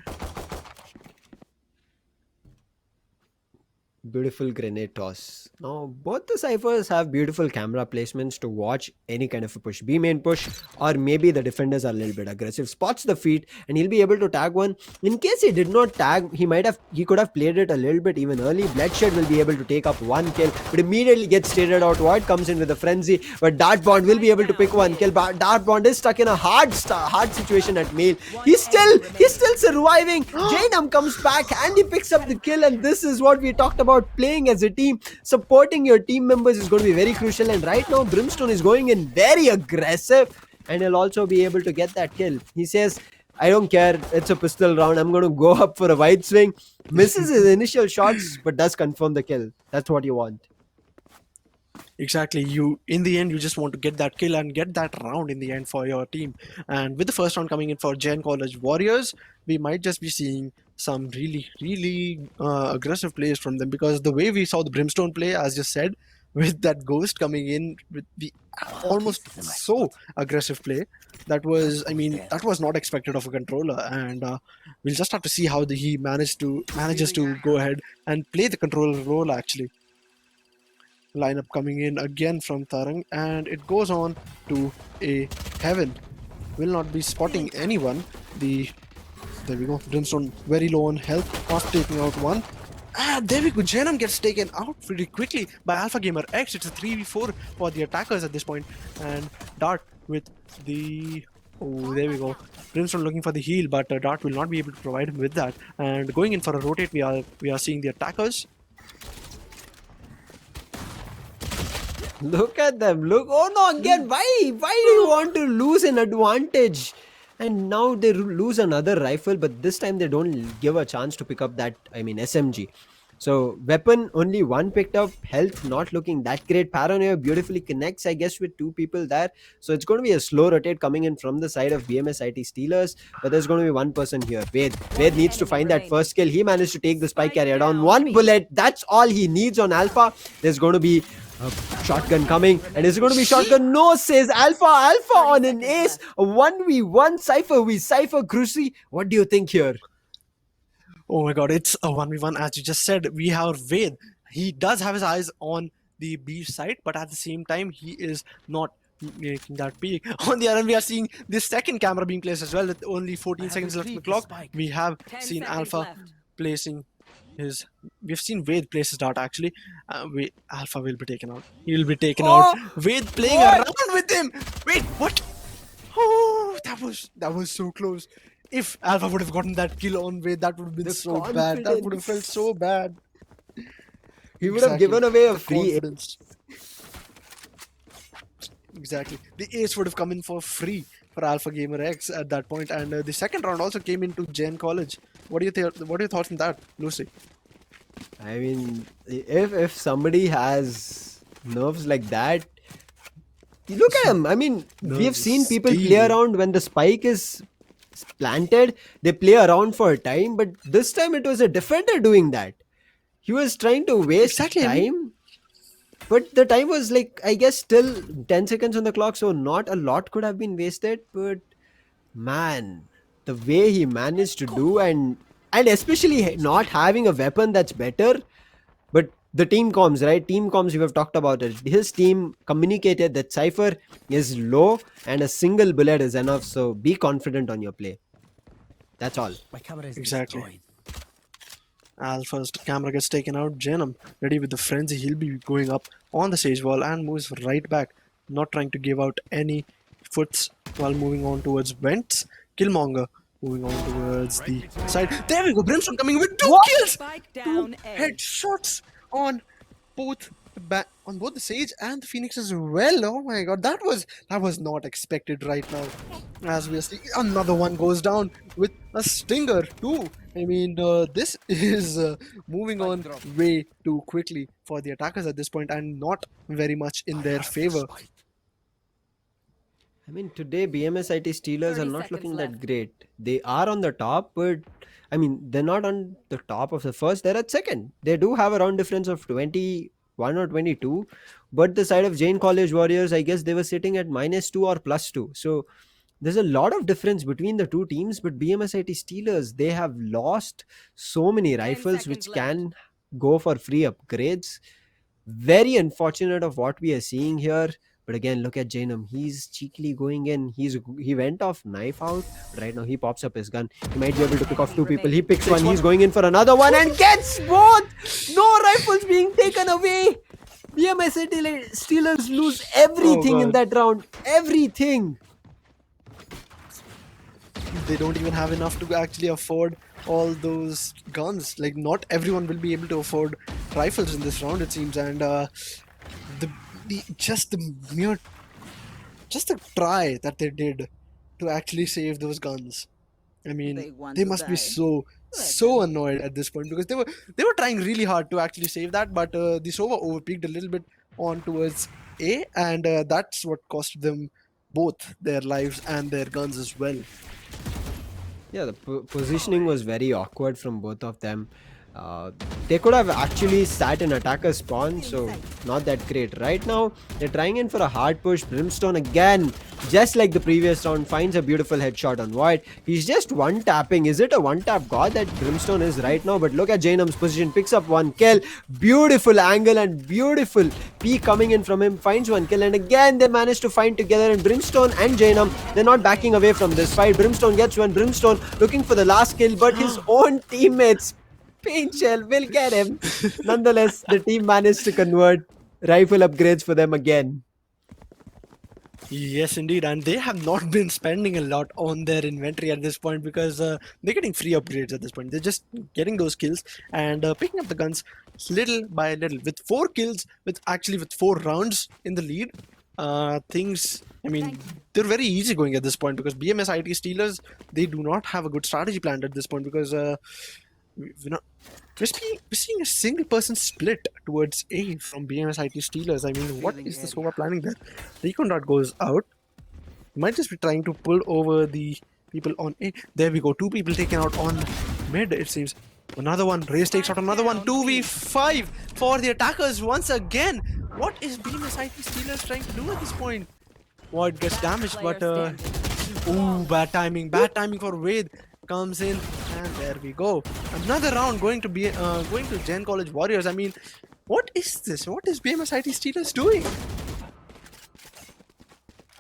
Beautiful grenade toss. Now, both the ciphers have beautiful camera placements to watch any kind of a push. B main push, or maybe the defenders are a little bit aggressive. Spots the feet, and he'll be able to tag one. In case he did not tag, he could have played it a little bit even early. Bloodshed will be able to take up one kill, but immediately gets traded out. Void comes in with a frenzy, but Dartbond will be able to pick one kill. But Dartbond is stuck in a hard situation at mail. He's still surviving. Jainam comes back and he picks up the kill, and this is what we talked about. Playing as a team, supporting your team members is going to be very crucial. And right now, Brimstone is going in very aggressive, and he'll also be able to get that kill. He says, I don't care, it's a pistol round. I'm going to go up for a wide swing. Misses his initial shots, but does confirm the kill. That's what you want. Exactly. You in the end, you just want to get that kill and get that round in the end for your team. And with the first round coming in for Gen College Warriors, we might just be seeing some really aggressive plays from them, because the way we saw the Brimstone play, as you said, with that ghost coming in with the almost so aggressive play, that was, I mean, that was not expected of a controller. And we'll just have to see how he manages to go ahead and play the controller role actually. Lineup coming in again from Tarang, and it goes on to a Heaven. Will not be spotting anyone. There we go. Brimstone very low on health after taking out one. And there we go. Jenam gets taken out pretty quickly by Alpha Gamer X. It's a 3v4 for the attackers at this point. And Dart with the... Oh, there we go. Brimstone looking for the heal, but Dart will not be able to provide him with that. And going in for a rotate, we are seeing the attackers. Look at them. Look. Oh no, again. Why do you want to lose an advantage? And now they lose another rifle, but this time they don't give a chance to pick up that, I mean, SMG. So weapon, only one picked up. Health not looking that great. Paranoia beautifully connects, I guess, with two people there. So it's going to be a slow rotate coming in from the side of BMS IT Steelers. But there's going to be one person here. Ved needs to find that first kill. He managed to take the spike carrier down. One bullet. That's all he needs on Alpha. There's going to be a shotgun coming, and is it going to be shotgun? No, says Alpha on an ace. A 1v1 Cypher. We Cypher Cruci. What do you think here? Oh my god, it's a 1v1 as you just said. We have Ved. He does have his eyes on the B site, but at the same time, he is not making that peak. On the other hand, we are seeing this second camera being placed as well with only 14 seconds left on the clock. We have seen Alpha placing his... We've seen Ved place his dart actually. Alpha will be taken out. He will be taken out. Ved playing around with him. Wait, what? Oh, that was so close. If Alpha would have gotten that kill on Ved, that would have been so bad. That would have felt so bad. He would have given away a free confidence. Exactly. The ace would have come in for free for Alpha Gamer X at that point, and the second round also came into Gen College. What are your thoughts on that, Lucy? I mean, if somebody has nerves like that, look at him. I mean, we have seen people play around when the spike is planted. They play around for a time, but this time it was a defender doing that. He was trying to waste time. But the time was like, I guess, still 10 seconds on the clock, so not a lot could have been wasted. But man, the way he managed to do, and especially not having a weapon that's better. But the team comms, right? Team comms, we have talked about it. His team communicated that Cypher is low and a single bullet is enough. So be confident on your play. That's all. My camera is Exactly. destroyed. Alpha's camera gets taken out. Jenum, ready with the frenzy. He'll be going up on the stage wall and moves right back, not trying to give out any foots while moving on towards vents. Killmonger moving on towards the side. There we go. Brimstone coming with two kills. Spike Two down A. headshots on both the Sage and the Phoenix as well. Oh my god, that was not expected right now. As we are seeing, another one goes down with a stinger too. I mean, this is moving on way too quickly for the attackers at this point, and not very much in their favor. I mean, today BMS IT Steelers are 30 not looking seconds that great. They are on the top, but I mean, they're not on the top of the first. They're at second. They do have a round difference of 21 or 22. But the side of Jain College Warriors, I guess they were sitting at -2 or +2. So there's a lot of difference between the two teams. But BMS IT Steelers, they have lost so many rifles, which seconds can go for free upgrades. Very unfortunate of what we are seeing here. But again, look at Jainam. He's cheekily going in. He went off knife out. But right now he pops up his gun. He might be able to pick off Enemy two people. He remaining. picks one. Takes He's one. going in for another one and gets both. No rifles being taken away. BMS Steelers lose Oh everything in god. that round. Everything. They don't even have enough to actually afford all those guns. Like, not everyone will be able to afford rifles in this round, it seems. And the, just the mere, just the try that they did to actually save those guns. I They mean, want they to must be die. so annoyed at this point, because they were trying really hard to actually save that, but the Sova overpeaked a little bit on towards A, and that's what cost them both their lives and their guns as well. Yeah, the positioning was very awkward from both of them. They could have actually sat in attacker spawn, so not that great. Right now, they're trying in for a hard push. Brimstone again, just like the previous round, finds a beautiful headshot on Void. He's just one tapping. Is it a one tap god that Brimstone is right now? But look at Jainam's position, picks up one kill. Beautiful angle and beautiful peek coming in from him, finds one kill. And again, they manage to find together. And Brimstone and Jainam, they're not backing away from this fight. Brimstone gets one. Brimstone looking for the last kill, but his own teammates Paint Shell will get him. Nonetheless, the team managed to convert rifle upgrades for them again. Yes, indeed, and they have not been spending a lot on their inventory at this point, because they're getting free upgrades at this point. They're just getting those kills and picking up the guns little by little. With 4 kills, with 4 rounds in the lead, things. I mean, they're very easy going at this point, because BMS IT Steelers, they do not have a good strategy planned at this point, because we're not. We're seeing a single person split towards A from BMS IT Steelers. I mean, what is the Sova planning there? Recon dot goes out. He might just be trying to pull over the people on A. There we go. 2 people taken out on mid, it seems. Another one. Race takes out another one. 2v5 for the attackers once again. What is BMS IT Steelers trying to do at this point? Void gets damaged, but ooh, bad timing. Bad timing for Wade. Comes in, and there we go. Another round going to be going to Gen College Warriors. I mean, what is this? What is BMS IT Steelers doing?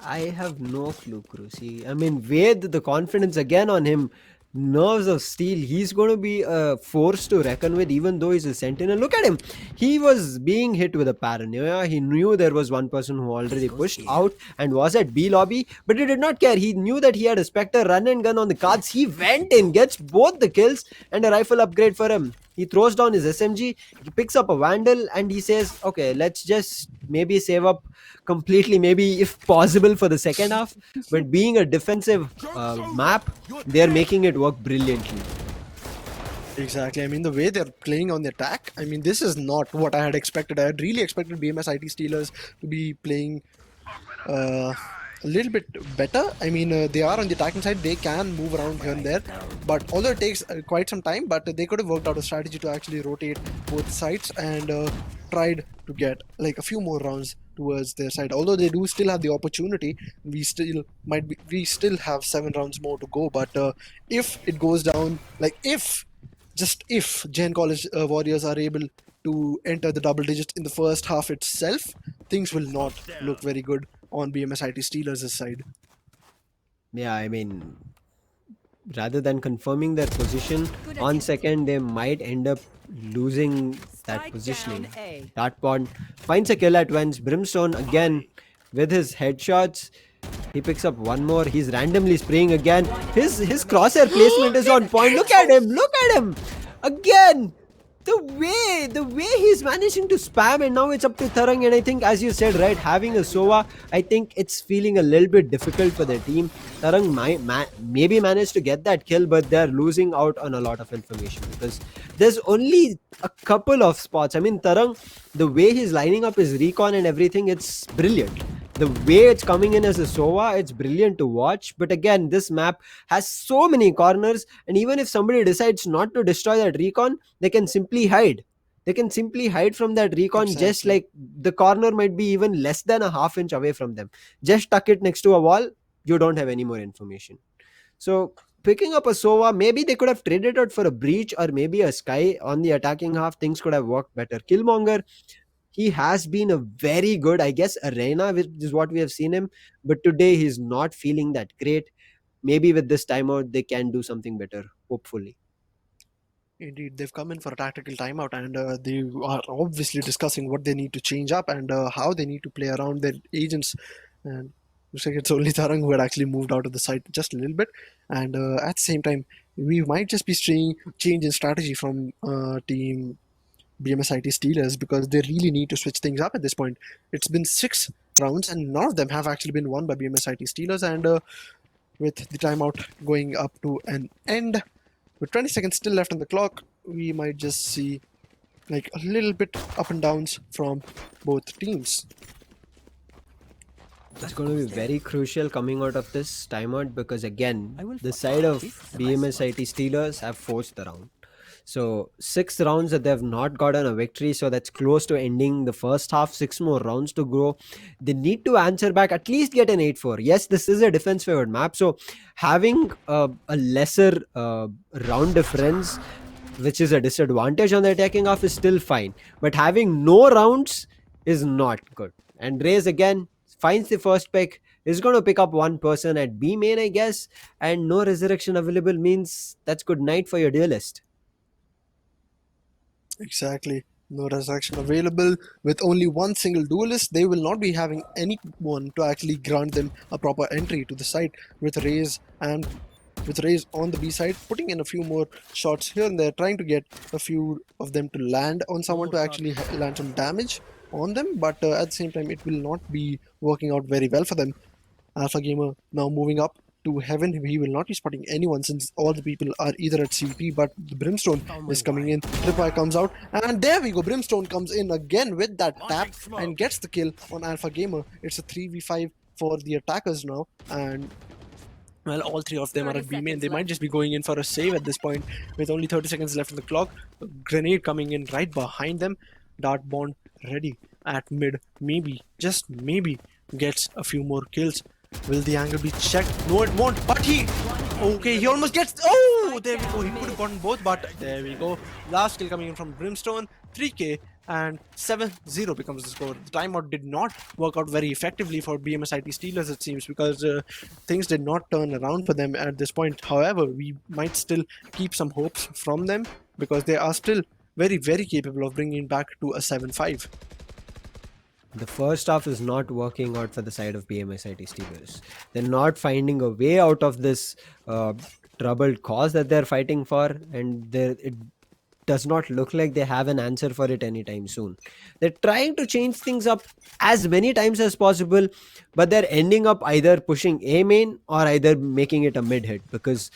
I have no clue, Krusi. I mean, Ved, the confidence again on him. Nerves of steel. He's going to be a force to reckon with, even though he's a sentinel. Look at him. He was being hit with a paranoia. He knew there was one person who already pushed out and was at B lobby, but he did not care. He knew that he had a Spectre run and gun on the cards. He went in, gets both the kills and a rifle upgrade for him. He throws down his SMG, he picks up a Vandal, and he says, okay, let's just maybe save up completely, maybe if possible, for the second half. But being a defensive map, they're making it work brilliantly. Exactly. I mean, the way they're playing on the attack, I mean, this is not what I had expected. I had really expected BMS IT Steelers to be playing a little bit better. I mean, they are on the attacking side. They can move around here and there. But although it takes quite some time, but they could have worked out a strategy to actually rotate both sides and tried to get like a few more rounds towards their side. Although they do still have the opportunity, we still have 7 rounds more to go. But if it goes down, like if Gen College Warriors are able to enter the double digits in the first half itself, things will not look very good on BMS IT Steelers' side. Yeah, I mean, rather than confirming their position on second, they might end up losing that positioning. Dartbond finds a kill at once. Brimstone again with his headshots. He picks up one more. He's randomly spraying again. His crosshair placement is on point. Look at him. Look at him. Again. The way he's managing to spam, and now it's up to Tarang. And I think, as you said, right, having a Sova, I think it's feeling a little bit difficult for their team. Tarang maybe managed to get that kill, but they're losing out on a lot of information because there's only a couple of spots. I mean, Tarang, the way he's lining up his recon and everything, it's brilliant. The way it's coming in as a Sova, it's brilliant to watch. But again, this map has so many corners, and even if somebody decides not to destroy that recon, they can simply hide. They can simply hide from that recon. Exactly. Just like the corner might be even less than a half inch away from them. Just tuck it next to a wall, you don't have any more information. So picking up a Sova. Maybe they could have traded out for a Breach or maybe a Sky on the attacking half. Things could have worked better. Killmonger, he has been a very good, I guess, Arena, which is what we have seen him. But today he's not feeling that great. Maybe with this timeout, they can do something better, hopefully. Indeed, they've come in for a tactical timeout, and they are obviously discussing what they need to change up and how they need to play around their agents. And looks like it's only Tarang who had actually moved out of the site just a little bit. And at the same time, we might just be seeing change in strategy from team BMSIT Steelers because they really need to switch things up at this point. It's been 6 rounds, and none of them have actually been won by BMSIT Steelers. And with the timeout going up to an end, with 20 seconds still left on the clock, we might just see like a little bit up and downs from both teams. It's going to be very crucial coming out of this timeout because again, the side of BMSIT Steelers have forced the round. So 6 rounds that they have not gotten a victory, so that's close to ending the first half. 6 more rounds to go. They need to answer back, at least get an 8-4. Yes, this is a defense favored map, so having a lesser round difference, which is a disadvantage on the attacking half, is still fine. But having no rounds is not good. And Raze again finds the first pick, is going to pick up one person at B main, I guess, and no resurrection available means that's good night for your duelist. Exactly. No resurrection available. With only one single duelist, they will not be having anyone to actually grant them a proper entry to the site. With Raze on the B side, putting in a few more shots here and there, trying to get a few of them to land on someone to actually land some damage on them, but at the same time, it will not be working out very well for them. Alpha Gamer now moving up to heaven. He will not be spotting anyone since all the people are either at CP, but the Brimstone is coming in. Tripwire comes out, and there we go. Brimstone comes in again with that tap and gets the kill on Alpha Gamer. It's a 3v5 for the attackers now, and well, all 3 of them are at B main. They might just be going in for a save at this point with only 30 seconds left on the clock. A grenade coming in right behind them. Dart Bond ready at mid. Maybe, just maybe, gets a few more kills. Will the angle be checked? No, it won't. But he almost gets. Oh, there we go. He could have gotten both, but there we go. Last kill coming in from Brimstone. 3k and 7-0 becomes the score. The timeout did not work out very effectively for BMSIT Steelers, it seems, because things did not turn around for them at this point. However, we might still keep some hopes from them because they are still very, very capable of bringing back to a 7-5. The first half is not working out for the side of BMSIT Steelers. They're not finding a way out of this troubled cause that they're fighting for, and it does not look like they have an answer for it anytime soon. They're trying to change things up as many times as possible, but they're ending up either pushing A main or either making it a mid hit, because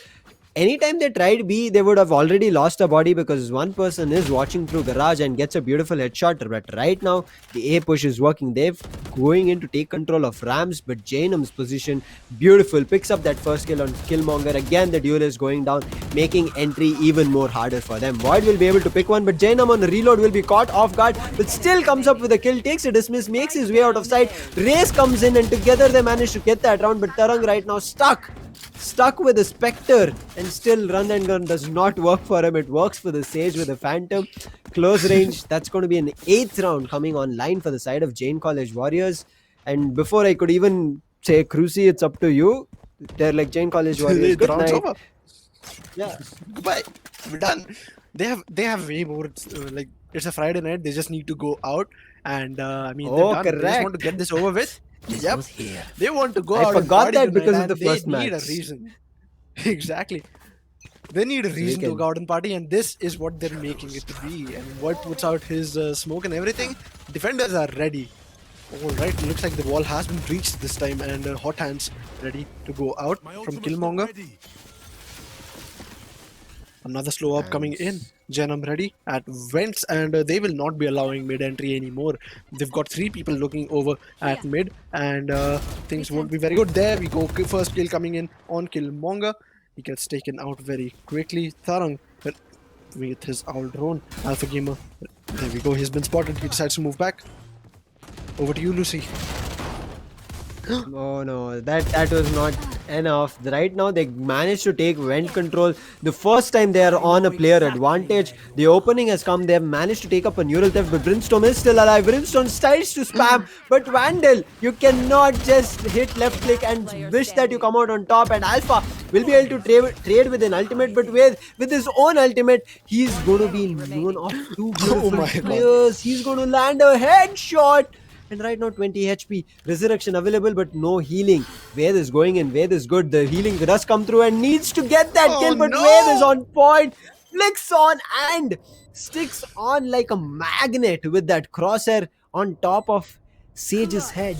anytime they tried B, they would have already lost a body because one person is watching through garage and gets a beautiful headshot. But right now, the A push is working. They're going in to take control of Rams, but Jainam's position, beautiful, picks up that first kill on Killmonger. Again, the duel is going down, making entry even more harder for them. Void will be able to pick one, but Jainam on the reload will be caught off guard, but still comes up with a kill, takes a dismiss, makes his way out of sight. Race comes in, and together they manage to get that round, but Tarang right now stuck with a Spectre, and still run and gun does not work for him. It works for the Sage with a Phantom. Close range, that's going to be an 8th round coming online for the side of Jain College Warriors. And before I could even say, Cruci, it's up to you. They're like, Jain College Warriors, good night. Over. Yeah. Goodbye. We're done. They have way more, like, it's a Friday night. They just need to go out. And, I mean, they're done. They just want to get this over with. Yep. They want to go out. I forgot that because of the first match. They need a reason. Exactly. They need a reason to go out and party, and this is what they're making it to be. And what puts out his smoke and everything. Defenders are ready. Alright, looks like the wall has been breached this time, and Hot Hands ready to go out from Killmonger. Another slow up coming in. Janam ready at vents, and they will not be allowing mid entry anymore. They've got 3 people looking over at mid, and things won't be very good. There we go. First kill coming in on Killmonger. He gets taken out very quickly. Tharang with his owl drone. Alpha Gamer. There we go. He's been spotted. He decides to move back. Over to you, Lucy. Oh no, that was not enough. Right now they managed to take vent control. The first time they are on a player advantage. The opening has come. They have managed to take up a neural theft, but Brimstone is still alive. Brimstone tries to spam, but Vandal, you cannot just hit left click and wish that you come out on top. And Alpha will be able to trade with an ultimate, but with his own ultimate, he's going to be known of two beautiful my God. players. He's going to land a headshot. And right now 20 HP, resurrection available but no healing. Ved is going in, Ved is good, the healing does come through and needs to get that Oh, kill, but no! Ved is on point, flicks on and sticks on like a magnet with that crosshair on top of Sage's head.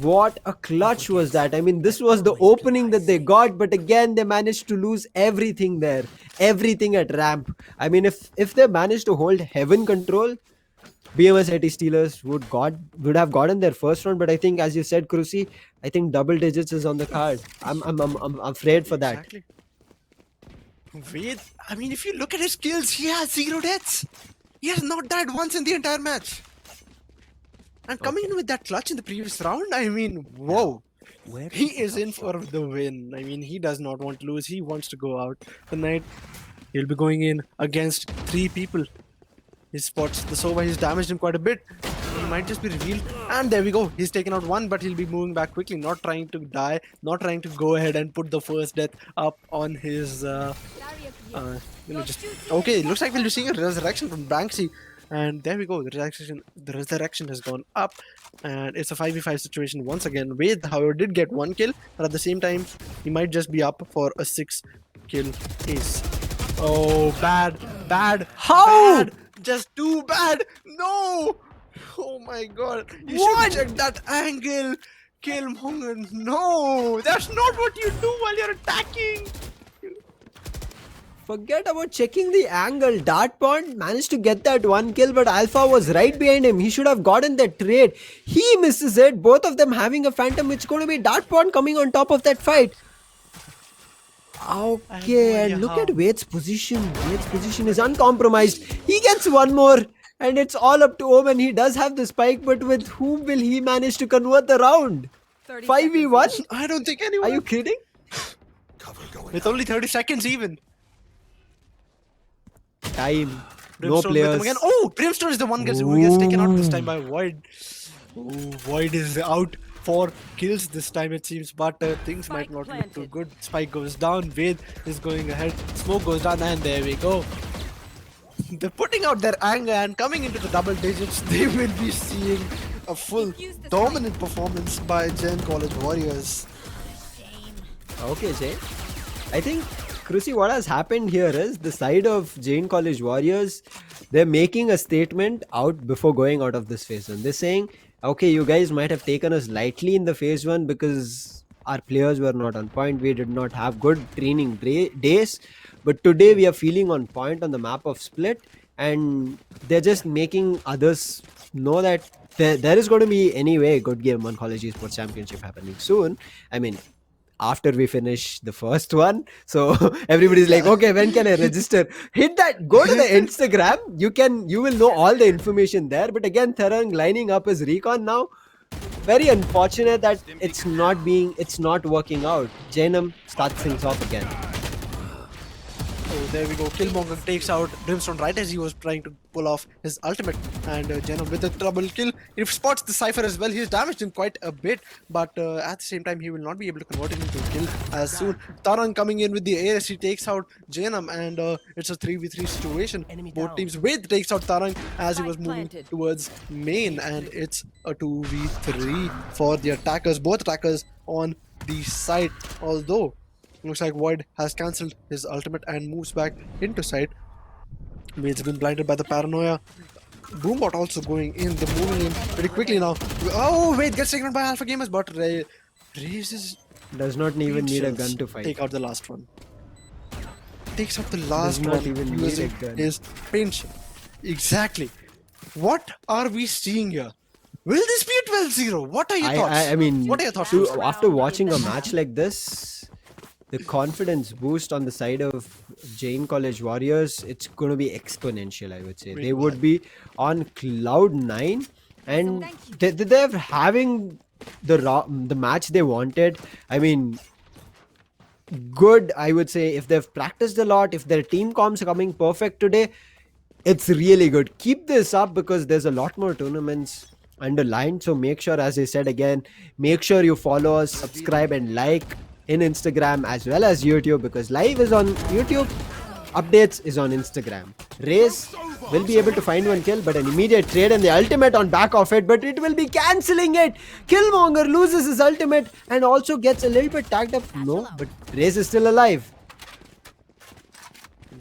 What a clutch was that. I mean, this was the opening that they got, but again they managed to lose everything there, everything at ramp. I mean, if they managed to hold heaven control, BMS IT Steelers would have gotten their first round, but I think, as you said, Krusi, I think double digits is on the card. I'm afraid for that. Exactly. Wait, I mean, if you look at his kills, he has 0 deaths. He has not died once in the entire match. And coming in with that clutch in the previous round, I mean, whoa. He is in for the win. I mean, he does not want to lose. He wants to go out tonight. He'll be going in against 3 people. He spots the Sova. He's damaged him quite a bit. He might just be revealed. And there we go. He's taken out 1, but he'll be moving back quickly. Not trying to die. Not trying to go ahead and put the first death up on his... Okay, looks like we'll be seeing a resurrection from Banksy. And there we go. The resurrection has gone up. And it's a 5v5 situation once again. Wade, however, did get 1 kill. But at the same time, he might just be up for a 6-kill ace. Oh, bad. How? Bad. Just too bad. No. Oh my god. You What? should check that angle. Killmonger. No. That's not what you do while you're attacking. Forget about checking the angle. Dartpond managed to get that 1 kill, but Alpha was right behind him. He should have gotten that trade. He misses it. Both of them having a phantom. It's going to be Dartpond coming on top of that fight. Okay, and look at Wade's position. Wade's position is uncompromised. He gets 1 more, and it's all up to Omen. He does have the spike, but with whom will he manage to convert the round? 5v1? I don't think anyone. Are you kidding? With only 30 seconds even. Time. Brimstone No with him players. again. Oh, Brimstone is the one who gets taken out this time by Void. Oh, Void is out for kills this time it seems, but things might not look too good. Spike goes down, Ved is going ahead, smoke goes down, and there we go. They're putting out their anger, and coming into the double digits, they will be seeing a full dominant performance by Gen College Warriors. Okay, Jay. I think, Krusi, what has happened here is the side of Jain College Warriors, they're making a statement out before going out of this phase 1. They're saying, okay, you guys might have taken us lightly in the phase 1 because our players were not on point. We did not have good training days. But today we are feeling on point on the map of Split. And they're just making others know that there is going to be anyway a good game on College Esports Championship happening soon. I mean, after we finish the first one, so everybody's like, okay, when can I register? Hit that, go to the Instagram, you will know all the information there. But again, Tharang lining up his recon now. Very unfortunate that it's not working out. Jainam starts things off again. Oh, there we go. Killmonger takes out Brimstone right as he was trying to pull off his ultimate. And Jenna with a double kill. He spots the Cypher as well. He's damaged him quite a bit. But at the same time, he will not be able to convert it into a kill as soon. Tarang coming in with the AS. He takes out Janam. And it's a 3v3 situation. Both teams. Wade takes out Tarang as he was moving towards main. And it's a 2v3 for the attackers. Both attackers on the side. Although looks like Void has cancelled his ultimate and moves back into side. Wade's been blinded by the paranoia. Boombot also going in. They're moving in pretty quickly now. Oh, Wade gets taken out by Alpha Gamers, but raises. Does not even need a gun to fight. Take out the last one. Takes out the last Does one. not even need a gun. His paint shell. Exactly. What are we seeing here? Will this be a 12-0? What are your thoughts? I mean, what are your thoughts? After watching a match like this, the confidence boost on the side of Jain College Warriors, it's going to be exponential, I would say. They would be on cloud 9 and they're having the match they wanted. I mean, good. I would say if they've practiced a lot, if their team comms are coming perfect today, it's really good. Keep this up because there's a lot more tournaments underlined. So make sure, as I said again, make sure you follow us, subscribe, and like in Instagram as well as YouTube, because live is on YouTube, updates is on Instagram. Race will be able to find one kill, but an immediate trade and the ultimate on back of it, but it will be cancelling it. Killmonger loses his ultimate and also gets a little bit tagged up. No, but Race is still alive.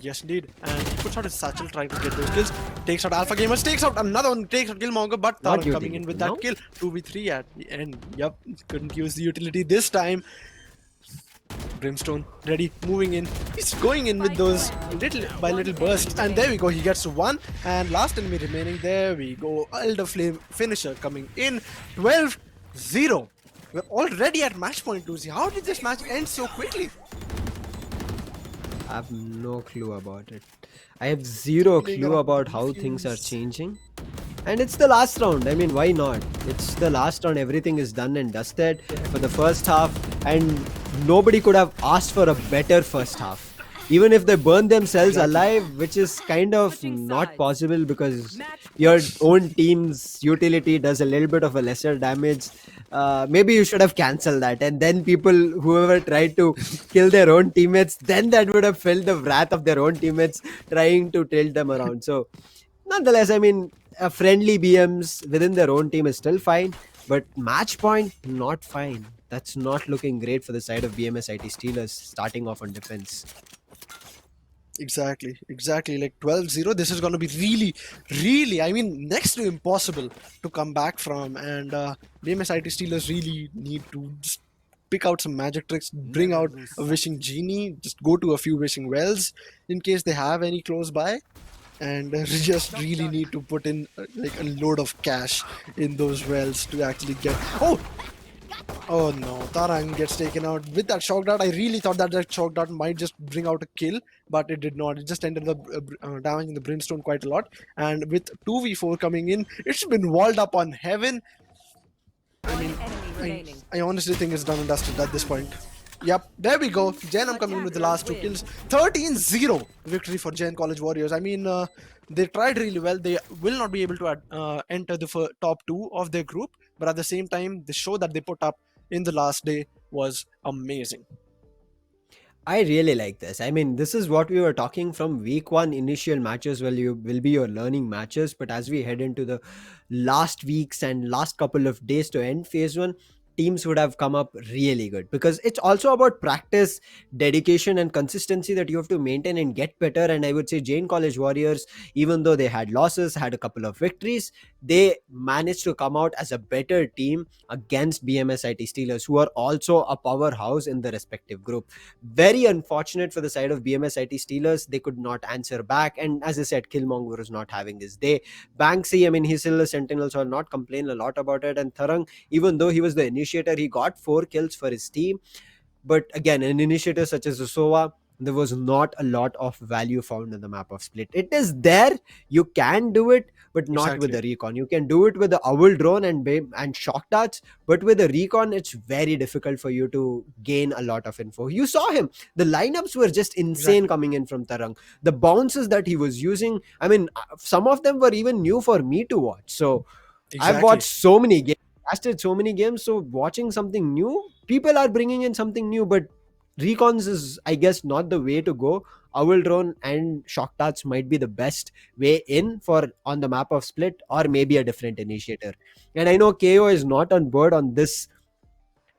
Yes, indeed. And he puts out his satchel trying to get those kills. Takes out Alpha Gamers, takes out another one, takes out Killmonger, but What Tarun coming in with that no? kill. 2v3 at the end. Yep, couldn't use the utility this time. Brimstone ready, moving in. He's going in with those little by little bursts. And there we go, he gets one. And last enemy remaining, there we go. Elder Flame finisher coming in. 12-0. We're already at match point, Lucy. How did this match end so quickly? I have no clue about it. I have zero clue about how things are changing. And it's the last round. I mean, why not? It's the last round. Everything is done and dusted for the first half. And nobody could have asked for a better first half. Even if they burn themselves alive, which is kind of not possible because your own team's utility does a little bit of a lesser damage. Maybe you should have cancelled that, and then whoever tried to kill their own teammates, then that would have felt the wrath of their own teammates trying to tilt them around. So nonetheless, I mean, friendly BMs within their own team is still fine, but match point, not fine. That's not looking great for the side of BMS IT Steelers starting off on defense. Exactly. Like 12-0. This is going to be really, I mean, next to impossible to come back from. And BMS IT Steelers really need to just pick out some magic tricks, bring out a wishing genie, just go to a few wishing wells in case they have any close by. And just really need to put in like a load of cash in those wells to actually get. Oh no, Tarang gets taken out with that shock dart. I really thought that shock dart might just bring out a kill, but it did not. It just ended up damaging the Brimstone quite a lot. And with 2v4 coming in, it's been walled up on heaven. I mean, I honestly think it's done and dusted at this point. Yep, there we go. Gen I'm coming in with the last two kills. 13-0 victory for Gen College Warriors. I mean, they tried really well. They will not be able to enter the top 2 of their group, but at the same time, the show that they put up in the last day was amazing. I really like this. I mean, this is what we were talking from week 1. Initial matches will be your learning matches, but as we head into the last weeks and last couple of days to end phase 1, teams would have come up really good, because it's also about practice, dedication, and consistency that you have to maintain and get better. And I would say Jane College Warriors, even though they had losses, had a couple of victories, they managed to come out as a better team against BMS IT Steelers, who are also a powerhouse in the respective group. Very unfortunate for the side of BMS IT Steelers. They could not answer back, and as I said, Killmonger was not having his day. Banksy, I mean, he's still a sentinel, so I'll not complain a lot about it. And Tharang, even though he was the initiator, he got 4 kills for his team. But again, an initiator such as Usowa, there was not a lot of value found in the map of Split. It is there, you can do it, but not with the recon. You can do it with the owl drone and shock darts, but with the recon, it's very difficult for you to gain a lot of info. You saw him. The lineups were just insane coming in from Tarang. The bounces that he was using, I mean, some of them were even new for me to watch. So I've watched so many games, casted so many games, so watching something new, people are bringing in something new, but recons is, I guess, not the way to go. Owl drone and shock darts might be the best way in for on the map of Split, or maybe a different initiator. And I know KO is not on board on this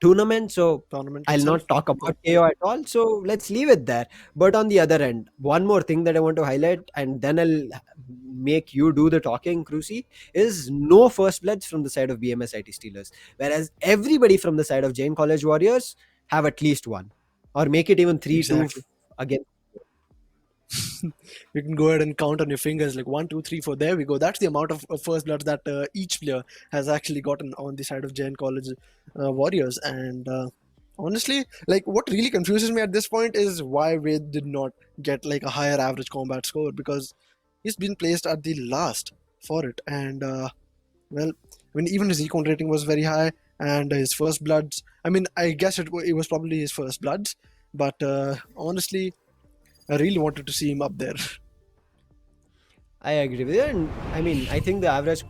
tournament, so I'll not talk about KO at all, so let's leave it there. But on the other end, one more thing that I want to highlight, and then I'll make you do the talking, Cruci, is no first bloods from the side of BMS IT Steelers, whereas everybody from the side of Jane College Warriors have at least one, or make it even 3-2 again. You can go ahead and count on your fingers, like 1, 2, 3, 4. There we go. That's the amount of first blood that each player has actually gotten on the side of Gen College Warriors. And honestly, like, what really confuses me at this point is why Wade did not get like a higher average combat score, because he's been placed at the last for it. And well, I mean, even his recon rating was very high, and his first bloods, I mean, I guess it was probably his first bloods, But honestly, I really wanted to see him up there. I agree with you. And I mean, I think the average.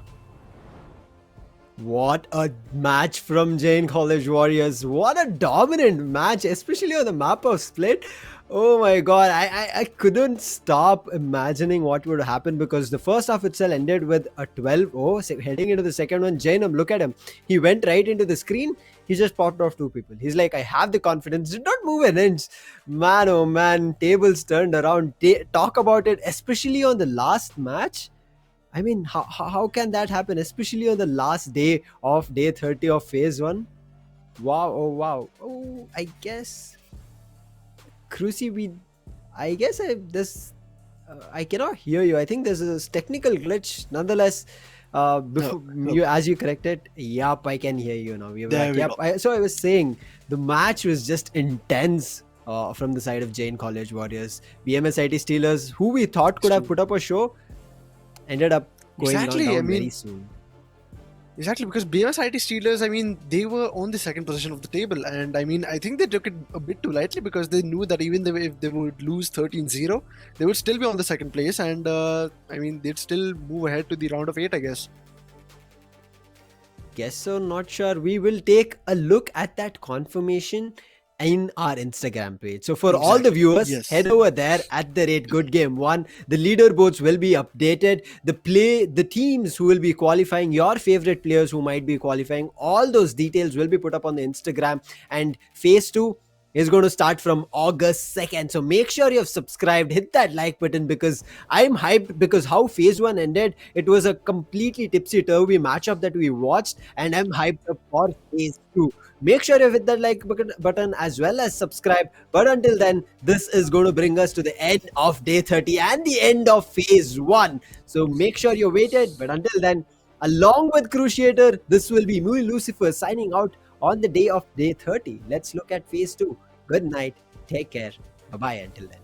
What a match from Jain College Warriors. What a dominant match, especially on the map of Split. Oh my god, I couldn't stop imagining what would happen because the first half itself ended with a 12-0. Heading into the second one, Jainam, look at him. He went right into the screen. He just popped off two people. He's like, I have the confidence. Did not move an inch. Man, oh man, tables turned around. Talk about it, especially on the last match. I mean, how can that happen, especially on the last day of day 30 of phase one? Wow, oh wow. Oh, I guess Cruci, I guess I cannot hear you. I think there's a technical glitch. Nonetheless, before No. you, as you corrected, yup, I can hear you now. We're There back. we Yup. go. So I was saying the match was just intense. From the side of Jain College Warriors, BMSIT Steelers, who we thought could have So put up a show, ended up going exactly, I down very mean, soon. exactly, because BMSIT Steelers, I mean, they were on the second position of the table, and I mean, I think they took it a bit too lightly because they knew that even if they would lose 13-0, they would still be on the second place, and I mean, they'd still move ahead to the round of 8, I guess. Guess so, not sure. We will take a look at that confirmation in our Instagram page. So for all the Exactly. viewers, Yes. head over there at the rate Good Game 1. The leaderboards will be updated. The teams who will be qualifying, your favorite players who might be qualifying, all those details will be put up on the Instagram. And phase 2 is going to start from August 2nd. So make sure you've subscribed, hit that like button because I'm hyped because how phase 1 ended, it was a completely tipsy-turvy matchup that we watched, and I'm hyped up for phase 2. Make sure you hit that like button as well as subscribe. But until then, this is going to bring us to the end of day 30 and the end of phase 1. So make sure you're waited. But until then, along with Cruciator, this will be me, Lucifer, signing out on the day of day 30. Let's look at phase 2. Good night. Take care. Bye bye until then.